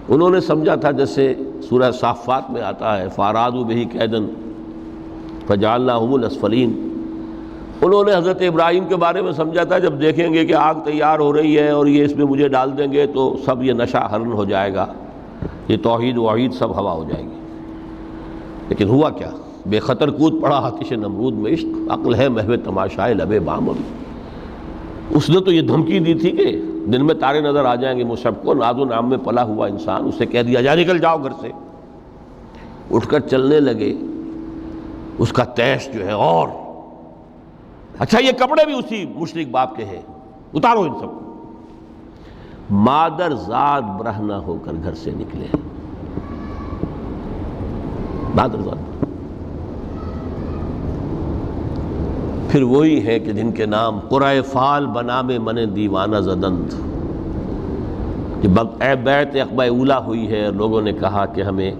انہوں نے سمجھا تھا جیسے سورہ صافات میں آتا ہے فَأَرَادُوا بِهِ كَيْدًا فَجَعَلْنَاهُمُ الْأَسْفَلِينَ، انہوں نے حضرت ابراہیم کے بارے میں سمجھا تھا جب دیکھیں گے کہ آگ تیار ہو رہی ہے اور یہ اس میں مجھے ڈال دیں گے تو سب یہ نشہ حرن ہو جائے گا، یہ توحید وحید سب ہوا ہو جائے گی۔ لیکن ہوا کیا؟ بے خطر کود پڑا آتش نمرود میں عشق، عقل ہے محو تماشائے لب بام۔ اس نے تو یہ دھمکی دی تھی کہ دن میں تارے نظر آ جائیں گے مصعب کو، ناز و نام میں پلا ہوا انسان، اسے کہہ دیا جا نکل جاؤ گھر سے۔ اٹھ کر چلنے لگے، اس کا تیش جو ہے اور اچھا یہ کپڑے بھی اسی مشرک باپ کے ہیں، اتارو ان سب کو۔ مادر ذات برہنہ ہو کر گھر سے نکلے، مادر ذات۔ پھر وہی ہے کہ جن کے نام قرائے فال بنام من دیوانہ زدند، جب بیعت عقبہ اولیٰ ہوئی ہے، لوگوں نے کہا کہ ہمیں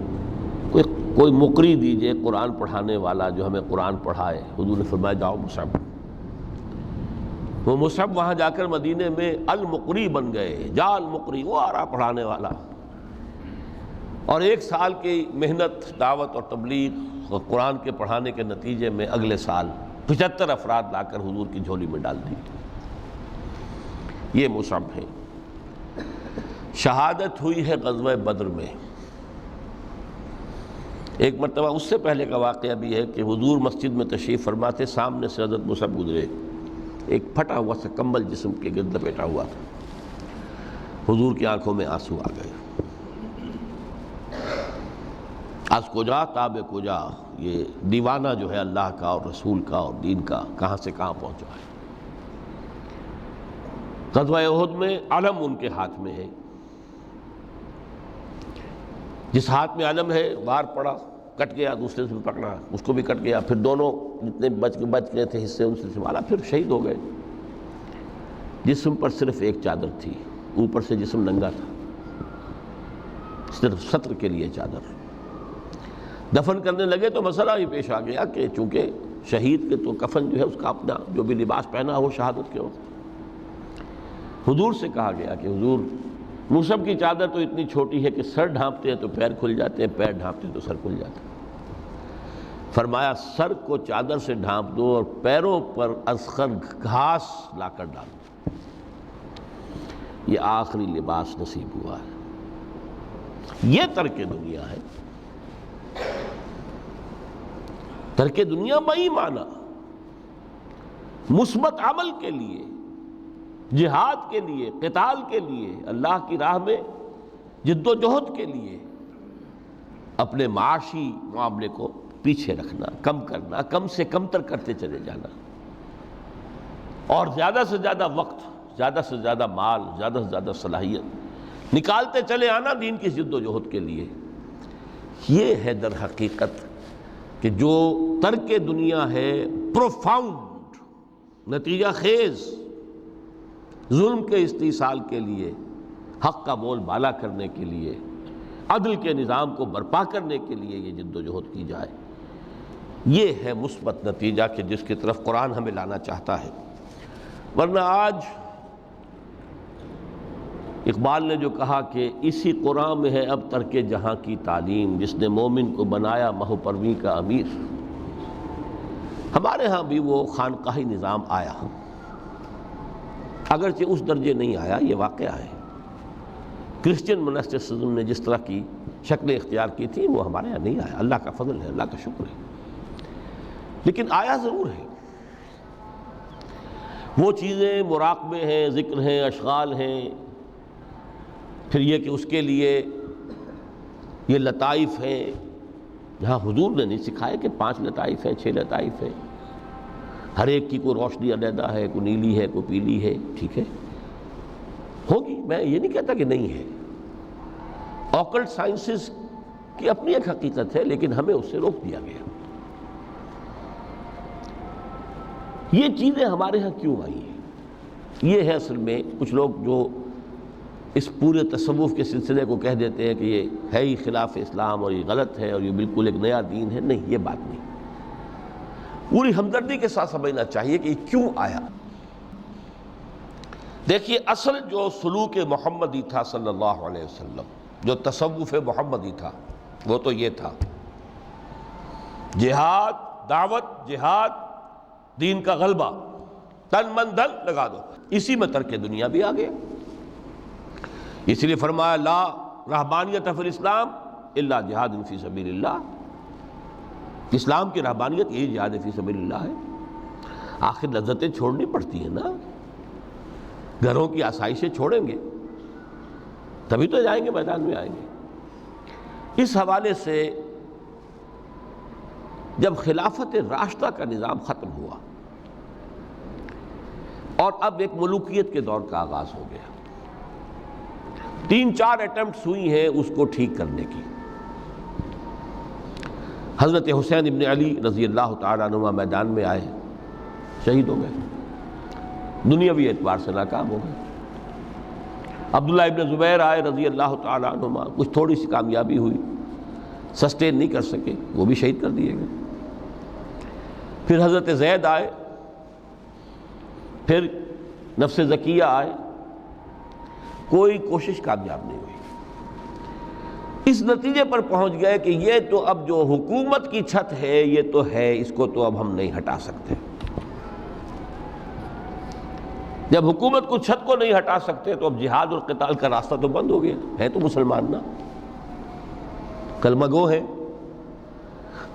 کوئی مقری دیجئے قرآن پڑھانے والا جو ہمیں قرآن پڑھائے۔ حضور نے فرمایا جاؤ مصعب۔ وہ مصعب وہاں جا کر مدینے میں المقری بن گئے، جا المقری، وہ آ رہا پڑھانے والا۔ اور 1 سال کی محنت، دعوت اور تبلیغ اور قرآن کے پڑھانے کے نتیجے میں اگلے سال 75 افراد لا کر حضور کی جھولی میں ڈال دی۔ یہ مصعب ہے۔ شہادت ہوئی ہے غزوہ بدر میں۔ ایک مرتبہ اس سے پہلے کا واقعہ بھی ہے کہ حضور مسجد میں تشریف فرما تھے، سامنے سے حضرت مصعب گزرے، ایک پھٹا ہوا سا کمبل جسم کے گرد لپیٹا ہوا تھا، حضور کی آنکھوں میں آنسو آ گئے۔ از کجا تاب کجا، یہ دیوانہ جو ہے اللہ کا اور رسول کا اور دین کا کہاں سے کہاں پہنچا ہے۔ غزوہ احد میں علم ان کے ہاتھ میں ہے، جس ہاتھ میں علم ہے وار پڑا، کٹ گیا، دوسرے سے پکڑا، اس کو بھی کٹ گیا، پھر دونوں جتنے بچ گئے تھے حصے ان سے سنبھالا، پھر شہید ہو گئے۔ جسم پر صرف ایک چادر تھی، اوپر سے جسم ننگا تھا، صرف ستر کے لیے چادر۔ دفن کرنے لگے تو مسئلہ ہی پیش آ گیا کہ چونکہ شہید کے تو کفن جو ہے اس کا اپنا جو بھی لباس پہنا ہو شہادت کے وقت، حضور سے کہا گیا کہ حضور مصعب کی چادر تو اتنی چھوٹی ہے کہ سر ڈھانپتے ہیں تو پیر کھل جاتے ہیں، پیر ڈھانپتے ہیں تو سر کھل جاتا ہے۔ فرمایا سر کو چادر سے ڈھانپ دو اور پیروں پر اذخر گھاس لا کر ڈال دو، یہ آخری لباس نصیب ہوا ہے۔ یہ ترک دنیا ہے۔ ترک دنیا بئی معنی مثبت عمل کے لیے، جہاد کے لیے، قتال کے لیے، اللہ کی راہ میں جد و جہد کے لیے اپنے معاشی معاملے کو پیچھے رکھنا، کم کرنا، کم سے کم تر کرتے چلے جانا، اور زیادہ سے زیادہ وقت، زیادہ سے زیادہ مال، زیادہ سے زیادہ صلاحیت نکالتے چلے آنا دین کی جد و جہد کے لیے۔ یہ ہے در حقیقت کہ جو ترک دنیا ہے پروفاؤنڈ، نتیجہ خیز ظلم کے استئصال کے لیے، حق کا بول بالا کرنے کے لیے، عدل کے نظام کو برپا کرنے کے لیے یہ جد و جہد کی جائے، یہ ہے مثبت نتیجہ کہ جس کی طرف قرآن ہمیں لانا چاہتا ہے۔ ورنہ آج اقبال نے جو کہا کہ اسی قرآن میں ہے اب ترک جہاں کی تعلیم، جس نے مومن کو بنایا مہو پرویں کا امیر۔ ہمارے ہاں بھی وہ خانقاہی نظام آیا، اگرچہ اس درجے نہیں آیا، یہ واقعہ ہے۔ کرسچن منسٹسزم نے جس طرح کی شکلیں اختیار کی تھی وہ ہمارے یہاں نہیں آیا، اللہ کا فضل ہے، اللہ کا شکر ہے، لیکن آیا ضرور ہے۔ وہ چیزیں مراقبے ہیں، ذکر ہیں، اشغال ہیں، پھر یہ کہ اس کے لیے یہ لطائف ہیں، جہاں حضور نے نہیں سکھایا کہ 5 لطائف ہیں، 6 لطائف ہیں، ہر ایک کی کوئی روشنی علیحدہ ہے، کوئی نیلی ہے، کوئی پیلی ہے، ٹھیک ہے، ہوگی، میں یہ نہیں کہتا کہ نہیں ہے۔ آکلٹ سائنسز کی اپنی ایک حقیقت ہے، لیکن ہمیں اس سے روک دیا گیا۔ یہ چیزیں ہمارے ہاں کیوں آئی ہیں؟ یہ ہے اصل میں کچھ لوگ جو اس پورے تصوف کے سلسلے کو کہہ دیتے ہیں کہ یہ ہے ہی خلاف اسلام اور یہ غلط ہے اور یہ بالکل ایک نیا دین ہے۔ نہیں، یہ بات نہیں، پوری ہمدردی کے ساتھ سمجھنا چاہیے کہ یہ کیوں آیا۔ دیکھیے، اصل جو سلوک محمدی تھا صلی اللہ علیہ وسلم، جو تصوف محمدی تھا، وہ تو یہ تھا جہاد، دعوت، جہاد، دین کا غلبہ، تن من دھن لگا دو، اسی میں ترک دنیا بھی آ گیا۔ اس لیے فرمایا لا رہبانیت فی الاسلام الا جہاد فی سبیل اللہ، اسلام کی رہبانیت یہی جہاد فی سبیل اللہ ہے۔ آخر لذتیں چھوڑنی پڑتی ہیں نا، گھروں کی آسائشیں چھوڑیں گے تبھی تو جائیں گے، میدان میں آئیں گے۔ اس حوالے سے جب خلافت راشدہ کا نظام ختم ہوا اور اب ایک ملوکیت کے دور کا آغاز ہو گیا، 3-4 اٹیمپٹس ہوئی ہیں اس کو ٹھیک کرنے کی۔ حضرت حسین ابن علی رضی اللہ تعالیٰ عنہ میدان میں آئے، شہید ہو گئے، دنیاوی اعتبار سے ناکام ہو گئے۔ عبداللہ ابن زبیر آئے رضی اللہ تعالیٰ عنہ، کچھ تھوڑی سی کامیابی ہوئی، سسٹین نہیں کر سکے، وہ بھی شہید کر دیے گئے۔ پھر حضرت زید آئے، پھر نفس زکیہ آئے، کوئی کوشش کامیاب نہیں ہوئی۔ اس نتیجے پر پہنچ گئے کہ یہ تو اب جو حکومت کی چھت ہے یہ تو ہے، اس کو تو اب ہم نہیں ہٹا سکتے۔ جب حکومت کو چھت کو نہیں ہٹا سکتے تو اب جہاد اور قتال کا راستہ تو بند ہو گیا ہے، تو مسلمان نا کلمہ گو ہے،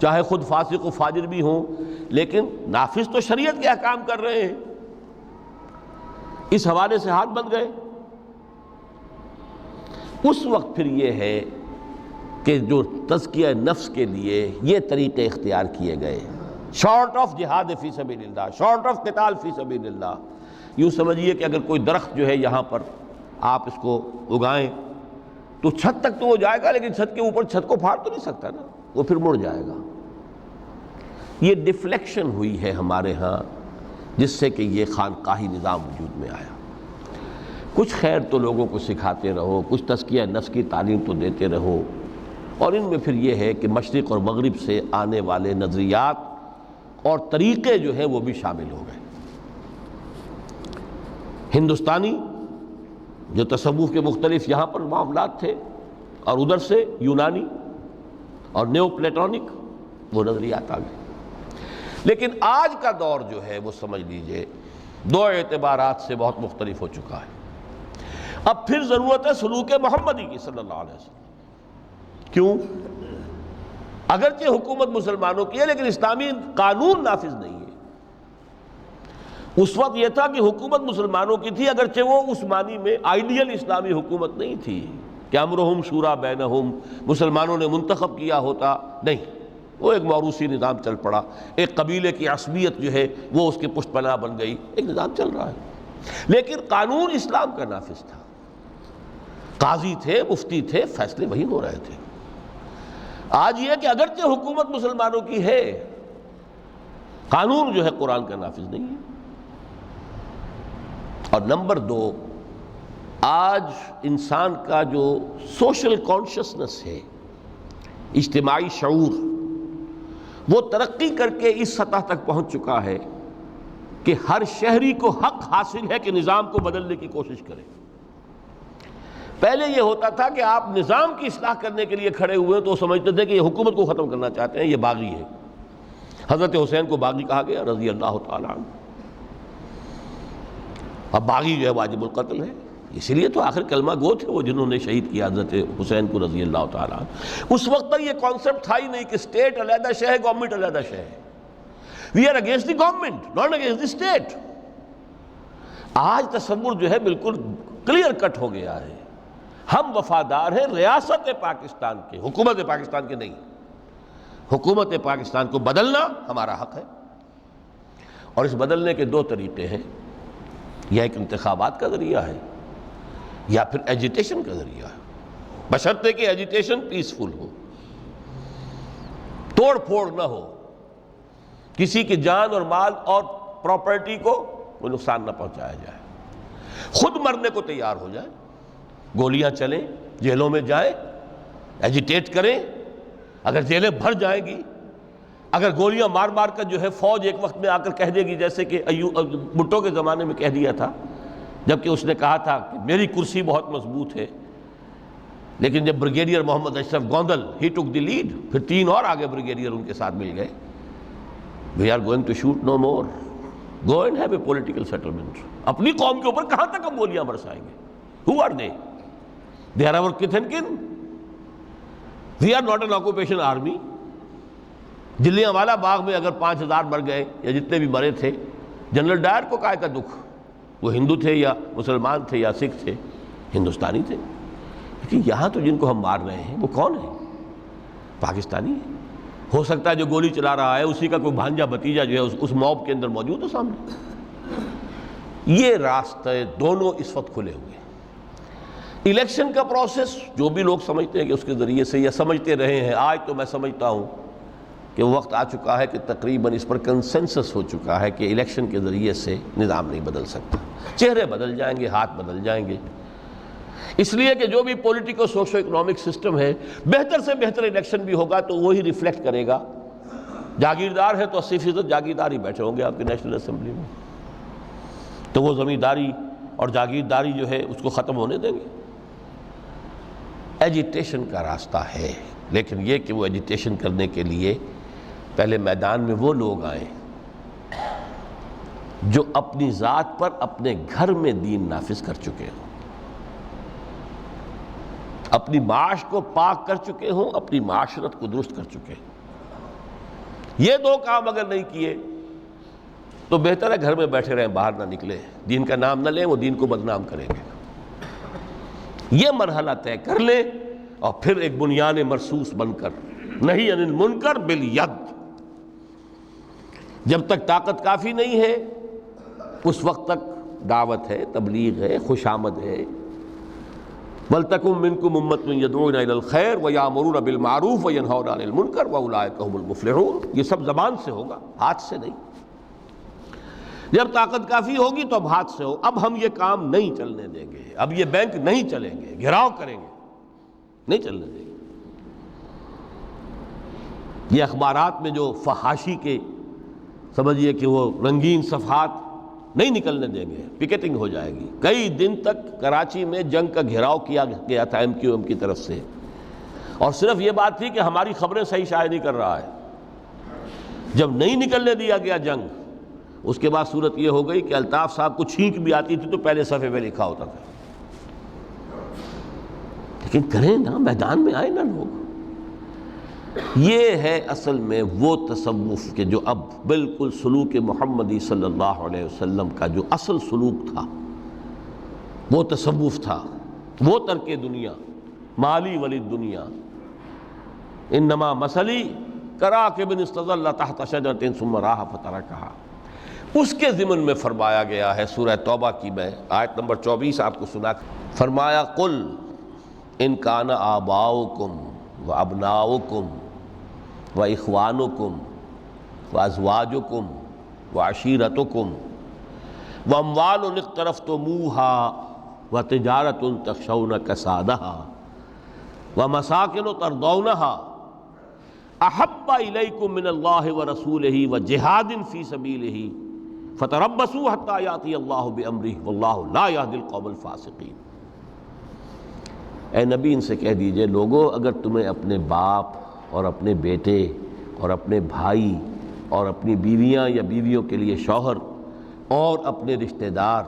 چاہے خود فاسق و فاجر بھی ہوں، لیکن نافذ تو شریعت کے احکام کر رہے ہیں۔ اس حوالے سے ہاتھ بندھ گئے۔ اس وقت پھر یہ ہے کہ جو تزکیہ نفس کے لیے یہ طریقے اختیار کیے گئے، شارٹ آف جہاد فی سبیل اللہ، شارٹ آف قتال فی سبیل اللہ۔ یوں سمجھیے کہ اگر کوئی درخت جو ہے یہاں پر آپ اس کو اگائیں تو چھت تک تو وہ جائے گا، لیکن چھت کے اوپر چھت کو پھاڑ تو نہیں سکتا نا، وہ پھر مڑ جائے گا۔ یہ ڈیفلیکشن ہوئی ہے ہمارے ہاں، جس سے کہ یہ خانقاہی نظام وجود میں آیا۔ کچھ خیر تو لوگوں کو سکھاتے رہو، کچھ تزکیہ نفس کی تعلیم تو دیتے رہو، اور ان میں پھر یہ ہے کہ مشرق اور مغرب سے آنے والے نظریات اور طریقے جو ہیں وہ بھی شامل ہو گئے۔ ہندوستانی جو تصوف کے مختلف یہاں پر معاملات تھے، اور ادھر سے یونانی اور نیو پلیٹونک وہ نظریات آ گئے۔ لیکن آج کا دور جو ہے وہ سمجھ لیجئے 2 اعتبارات سے بہت مختلف ہو چکا ہے۔ اب پھر ضرورت ہے سلوک محمدی کی صلی اللہ علیہ وسلم۔ کیوں؟ اگرچہ حکومت مسلمانوں کی ہے لیکن اسلامی قانون نافذ نہیں ہے۔ اس وقت یہ تھا کہ حکومت مسلمانوں کی تھی، اگرچہ وہ اس معنی میں آئیڈیل اسلامی حکومت نہیں تھی کہ امرہم شورا بینہم، مسلمانوں نے منتخب کیا ہوتا، نہیں، وہ ایک موروثی نظام چل پڑا، ایک قبیلے کی عصبیت جو ہے وہ اس کی پشت پناہ بن گئی، ایک نظام چل رہا ہے، لیکن قانون اسلام کا نافذ تھا، قاضی تھے، مفتی تھے، فیصلے وہی ہو رہے تھے۔ آج یہ کہ اگرچہ حکومت مسلمانوں کی ہے، قانون جو ہے قرآن کا نافذ نہیں ہے۔ اور نمبر دو، آج انسان کا جو سوشل کانشسنس ہے، اجتماعی شعور، وہ ترقی کر کے اس سطح تک پہنچ چکا ہے کہ ہر شہری کو حق حاصل ہے کہ نظام کو بدلنے کی کوشش کرے۔ پہلے یہ ہوتا تھا کہ آپ نظام کی اصلاح کرنے کے لیے کھڑے ہوئے تو سمجھتے تھے کہ یہ حکومت کو ختم کرنا چاہتے ہیں، یہ باغی ہے۔ حضرت حسین کو باغی کہا گیا رضی اللہ تعالیٰ عنہ۔ اب باغی جو ہے واجب القتل ہے، اسی لیے تو آخر کلمہ گو تھے وہ جنہوں نے شہید کیا حضرت حسین کو رضی اللہ تعالیٰ عنہ۔ اس وقت تک یہ کانسیپٹ تھا ہی نہیں کہ اسٹیٹ علیحدہ شے ہے، گورنمنٹ علیحدہ شے ہے۔ We are against the government, not against the state. آج تصور جو ہے بالکل کلیئر کٹ ہو گیا ہے، ہم وفادار ہیں ریاست پاکستان کے، حکومت پاکستان کے نہیں۔ حکومت پاکستان کو بدلنا ہمارا حق ہے، اور اس بدلنے کے دو طریقے ہیں، یا ایک انتخابات کا ذریعہ ہے یا پھر ایجیٹیشن کا ذریعہ ہے، بشرطے کہ ایجیٹیشن پیسفل ہو، توڑ پھوڑ نہ ہو، کسی کی جان اور مال اور پراپرٹی کو کوئی نقصان نہ پہنچایا جائے، خود مرنے کو تیار ہو جائے، گولیاں چلیں، جیلوں میں جائیں، ایجیٹیٹ کریں، اگر جیلیں بھر جائیں گی، اگر گولیاں مار مار کر جو ہے فوج ایک وقت میں آ کر کہہ دے گی، جیسے کہ بھٹو کے زمانے میں کہہ دیا تھا، جبکہ اس نے کہا تھا کہ میری کرسی بہت مضبوط ہے، لیکن جب بریگیڈیئر محمد اشرف گوندل ہی ٹک دی لیڈ، پھر 3 اور آگے بریگیڈیئر ان کے ساتھ مل گئے، we are going to shoot no more, go and have a political settlement. اپنی قوم کے اوپر کہاں تک ہم گولیاں برسائیں گے؟ Who are they? They are our kith and kin, we are not an occupation army. Jallianwala Bagh میں اگر 5000 مر گئے یا جتنے بھی مرے تھے، جنرل ڈائر کو کائے کا دکھ؟ وہ ہندو تھے یا مسلمان تھے یا سکھ تھے؟ ہندوستانی تھے۔ لیکن یہاں تو جن کو ہم مار رہے ہیں وہ کون ہیں؟ پاکستانی ہے۔ ہو سکتا ہے جو گولی چلا رہا ہے اسی کا کوئی بھانجا بھتیجا جو ہے اس موب کے اندر موجود ہو سامنے۔ یہ راستے دونوں اس وقت کھلے ہوئے ہیں۔ الیکشن کا پروسیس جو بھی لوگ سمجھتے ہیں کہ اس کے ذریعے سے یا سمجھتے رہے ہیں، آج تو میں سمجھتا ہوں کہ وقت آ چکا ہے کہ تقریباً اس پر کنسنسس ہو چکا ہے کہ الیکشن کے ذریعے سے نظام نہیں بدل سکتا۔ چہرے بدل جائیں گے، ہاتھ بدل جائیں گے، اس لیے کہ جو بھی پولیٹیکو سوشو اکنامک سسٹم ہے، بہتر سے بہتر الیکشن بھی ہوگا تو وہی ریفلیکٹ کرے گا۔ جاگیردار ہے تو 80% جاگیردار ہی بیٹھے ہوں گے آپ کی نیشنل اسمبلی میں، تو وہ زمینداری اور جاگیرداری جو ہے اس کو ختم ہونے دیں گے۔ ایجیٹیشن کا راستہ ہے، لیکن یہ کہ وہ ایجیٹیشن کرنے کے لیے پہلے میدان میں وہ لوگ آئیں جو اپنی ذات پر اپنے گھر میں دین نافذ کر چکے ہوں، اپنی معاش کو پاک کر چکے ہوں، اپنی معاشرت کو درست کر چکے ہوں۔ یہ دو کام اگر نہیں کیے تو بہتر ہے گھر میں بیٹھے رہیں، باہر نہ نکلیں، دین کا نام نہ لیں، وہ دین کو بدنام کریں گے۔ یہ مرحلہ طے کر لیں اور پھر ایک بنیان مرصوص بن کر، نہیں عن المنکر بالید۔ جب تک طاقت کافی نہیں ہے اس وقت تک دعوت ہے، تبلیغ ہے، خوشامد ہے۔ وَلْتَكُن مِّنكُمْ أُمَّةٌ يَدْعُونَ إِلَى الْخَيْرِ وَيَأْمُرُونَ بِالْمَعْرُوفِ وَيَنْهَوْنَ عَنِ الْمُنكَرِ وَأُولَٰئِكَ هُمُ الْمُفْلِحُونَ۔ یہ سب زبان سے ہوگا، ہاتھ سے نہیں۔ جب طاقت کافی ہوگی تو اب ہاتھ سے ہو۔ اب ہم یہ کام نہیں چلنے دیں گے، اب یہ بینک نہیں چلیں گے، گھیراؤ کریں گے، نہیں چلنے دیں گے۔ یہ اخبارات میں جو فحاشی کے سمجھیے کہ وہ رنگین صفحات نہیں نکلنے دیں گے، پکیٹنگ ہو جائے گی۔ کئی دن تک کراچی میں جنگ کا گھیراؤ کیا گیا تھا MQM کی طرف سے، اور صرف یہ بات تھی کہ ہماری خبریں صحیح شائع نہیں کر رہا ہے۔ جب نہیں نکلنے دیا گیا جنگ، اس کے بعد صورت یہ ہو گئی کہ الطاف صاحب کو چھینک بھی آتی تھی تو پہلے صفحے پہ لکھا ہوتا تھا۔ لیکن کریں نا، میدان میں آئے نا لوگ، یہ ہے اصل میں وہ تصوف کہ جو اب بالکل سلوک محمدی صلی اللہ علیہ وسلم کا جو اصل سلوک تھا وہ تصوف تھا، وہ ترک دنیا، مالی ولی دنیا، انما مثلی کراکب استظل تحت شجرۃ ثم راح فترکھا، اس کے ضمن میں فرمایا گیا ہے۔ سورہ توبہ کی میں آیت نمبر 24 آپ کو سنا، فرمایا قل ان کان آباؤکم وابناؤکم واخوانکم وازواجکم وعشیرتکم واموال اقترفتموها وتجارۃ تخشون کسادها ومساکن ترضونها احب الیکم من اللہ ورسولہ وجہاد فی سبیلہ فتربصوا حتی یاتی اللہ بامرہ واللہ لا یہدی القوم الفاسقین۔ اے نبی ان سے کہہ دیجئے، لوگو اگر تمہیں اپنے باپ اور اپنے بیٹے اور اپنے بھائی اور اپنی بیویاں یا بیویوں کے لیے شوہر اور اپنے رشتہ دار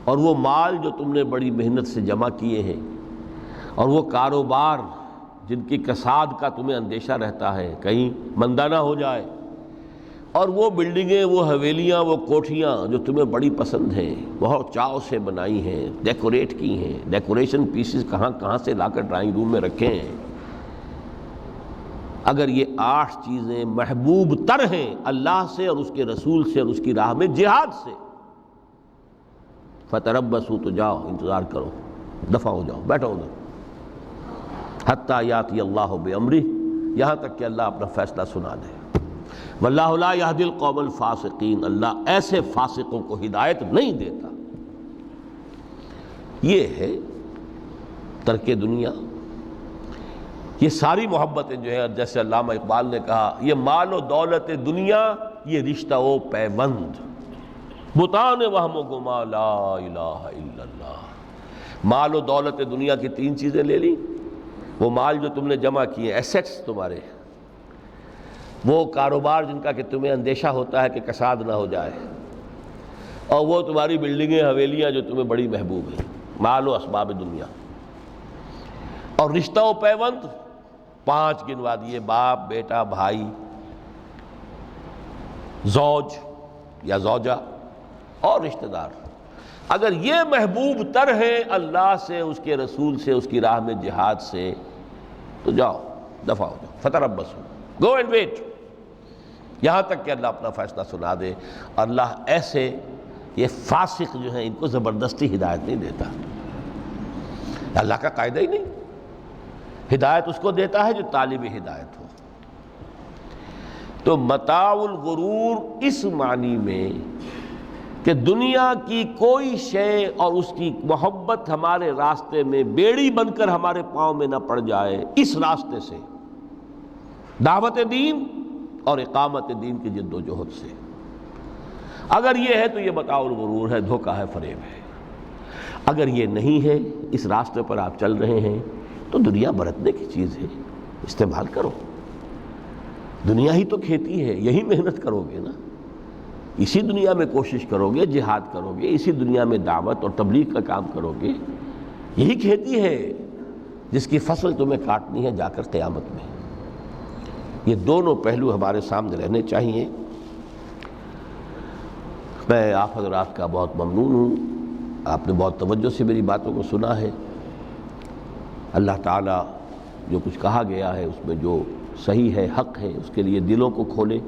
اور وہ مال جو تم نے بڑی محنت سے جمع کیے ہیں اور وہ کاروبار جن کی کساد کا تمہیں اندیشہ رہتا ہے کہیں مندہ نہ ہو جائے، اور وہ بلڈنگیں، وہ حویلیاں، وہ کوٹھیاں جو تمہیں بڑی پسند ہیں، بہت چاؤ سے بنائی ہیں، ڈیکوریٹ کی ہیں، ڈیکوریشن پیسز کہاں کہاں سے لا کر ڈرائنگ روم میں رکھے ہیں، اگر یہ 8 چیزیں محبوب تر ہیں اللہ سے اور اس کے رسول سے اور اس کی راہ میں جہاد سے، فتربصوا، تو جاؤ انتظار کرو، دفع ہو جاؤ، بیٹھو ادھر، حتی یاتی اللہ بامرہ، یہاں تک کہ اللہ اپنا فیصلہ سنا دے، واللہ لا یہدی القوم الفاسقین، اللہ ایسے فاسقوں کو ہدایت نہیں دیتا۔ یہ ہے ترک دنیا۔ یہ ساری محبتیں جو ہیں، جیسے علامہ اقبال نے کہا، یہ مال و دولت دنیا، یہ رشتہ و پیوند، بتان وہم و گما لا الہ الا اللہ۔ مال و دولت دنیا کی 3 چیزیں لے لی، وہ مال جو تم نے جمع کیے، ایسیٹس تمہارے، وہ کاروبار جن کا کہ تمہیں اندیشہ ہوتا ہے کہ کساد نہ ہو جائے، اور وہ تمہاری بلڈنگیں، حویلیاں جو تمہیں بڑی محبوب ہیں، مال و اسباب دنیا، اور رشتہ و پیوند 5 گنوا دیے، باپ، بیٹا، بھائی، زوج یا زوجہ اور رشتہ دار۔ اگر یہ محبوب تر ہیں اللہ سے، اس کے رسول سے، اس کی راہ میں جہاد سے، تو جاؤ دفع ہو جاؤ، فتربصوا، گو اینڈ ویٹ، یہاں تک کہ اللہ اپنا فیصلہ سنا دے۔ اللہ ایسے یہ فاسق جو ہیں ان کو زبردستی ہدایت نہیں دیتا، اللہ کا قاعدہ ہی نہیں، ہدایت اس کو دیتا ہے جو طالب ہدایت ہو۔ تو متاع الغرور اس معنی میں کہ دنیا کی کوئی شے اور اس کی محبت ہمارے راستے میں بیڑی بن کر ہمارے پاؤں میں نہ پڑ جائے، اس راستے سے، دعوت دین اور اقامت دین کی جد و جہد سے، اگر یہ ہے تو یہ متاع الغرور ہے، دھوکہ ہے، فریب ہے۔ اگر یہ نہیں ہے، اس راستے پر آپ چل رہے ہیں، تو دنیا برتنے کی چیز ہے، استعمال کرو، دنیا ہی تو کھیتی ہے، یہی محنت کرو گے نا، اسی دنیا میں کوشش کرو گے، جہاد کرو گے، اسی دنیا میں دعوت اور تبلیغ کا کام کرو گے، یہی کھیتی ہے جس کی فصل تمہیں کاٹنی ہے جا کر قیامت میں۔ یہ دونوں پہلو ہمارے سامنے رہنے چاہیے۔ میں آپ حضرات کا بہت ممنون ہوں، آپ نے بہت توجہ سے میری باتوں کو سنا ہے۔ اللہ تعالیٰ جو کچھ کہا گیا ہے اس میں جو صحیح ہے، حق ہے، اس کے لیے دلوں کو کھولے،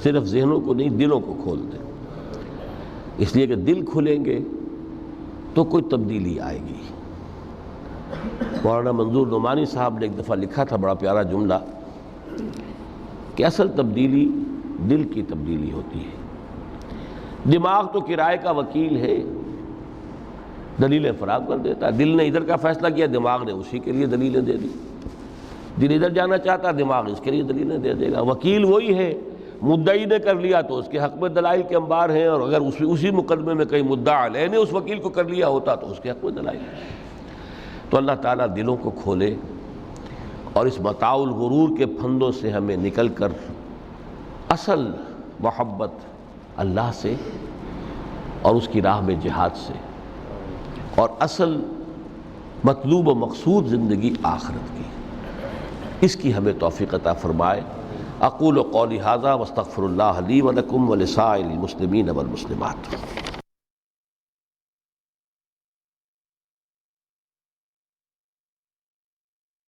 صرف ذہنوں کو نہیں، دلوں کو کھول دیں، اس لیے کہ دل کھلیں گے تو کوئی تبدیلی آئے گی۔ مولانا منظور نعمانی صاحب نے ایک دفعہ لکھا تھا بڑا پیارا جملہ کہ اصل تبدیلی دل کی تبدیلی ہوتی ہے۔ دماغ تو کرائے کا وکیل ہے، دلیلیں فراہم کر دیتا ہے، دل نے ادھر کا فیصلہ کیا، دماغ نے اسی کے لیے دلیلیں دے دی، دل ادھر جانا چاہتا ہے، دماغ اس کے لیے دلیلیں دے دے گا۔ وکیل وہی ہے، مدعی نے کر لیا تو اس کے حق میں دلائل کے انبار ہیں، اور اگر اسی مقدمے میں کہیں مدعا علیہ نے اس وکیل کو کر لیا ہوتا تو اس کے حق میں دلائل۔ تو اللہ تعالیٰ دلوں کو کھولے اور اس متاع الغرور کے پھندوں سے ہمیں نکل کر اصل محبت اللہ سے اور اس کی راہ میں جہاد سے، اور اصل مطلوب و مقصود زندگی آخرت کی، اس کی ہمیں توفیق عطا فرمائے۔ اقول قولی ھذا واستغفر اللہ لی ولکم ولسائر المسلمین والمسلمات۔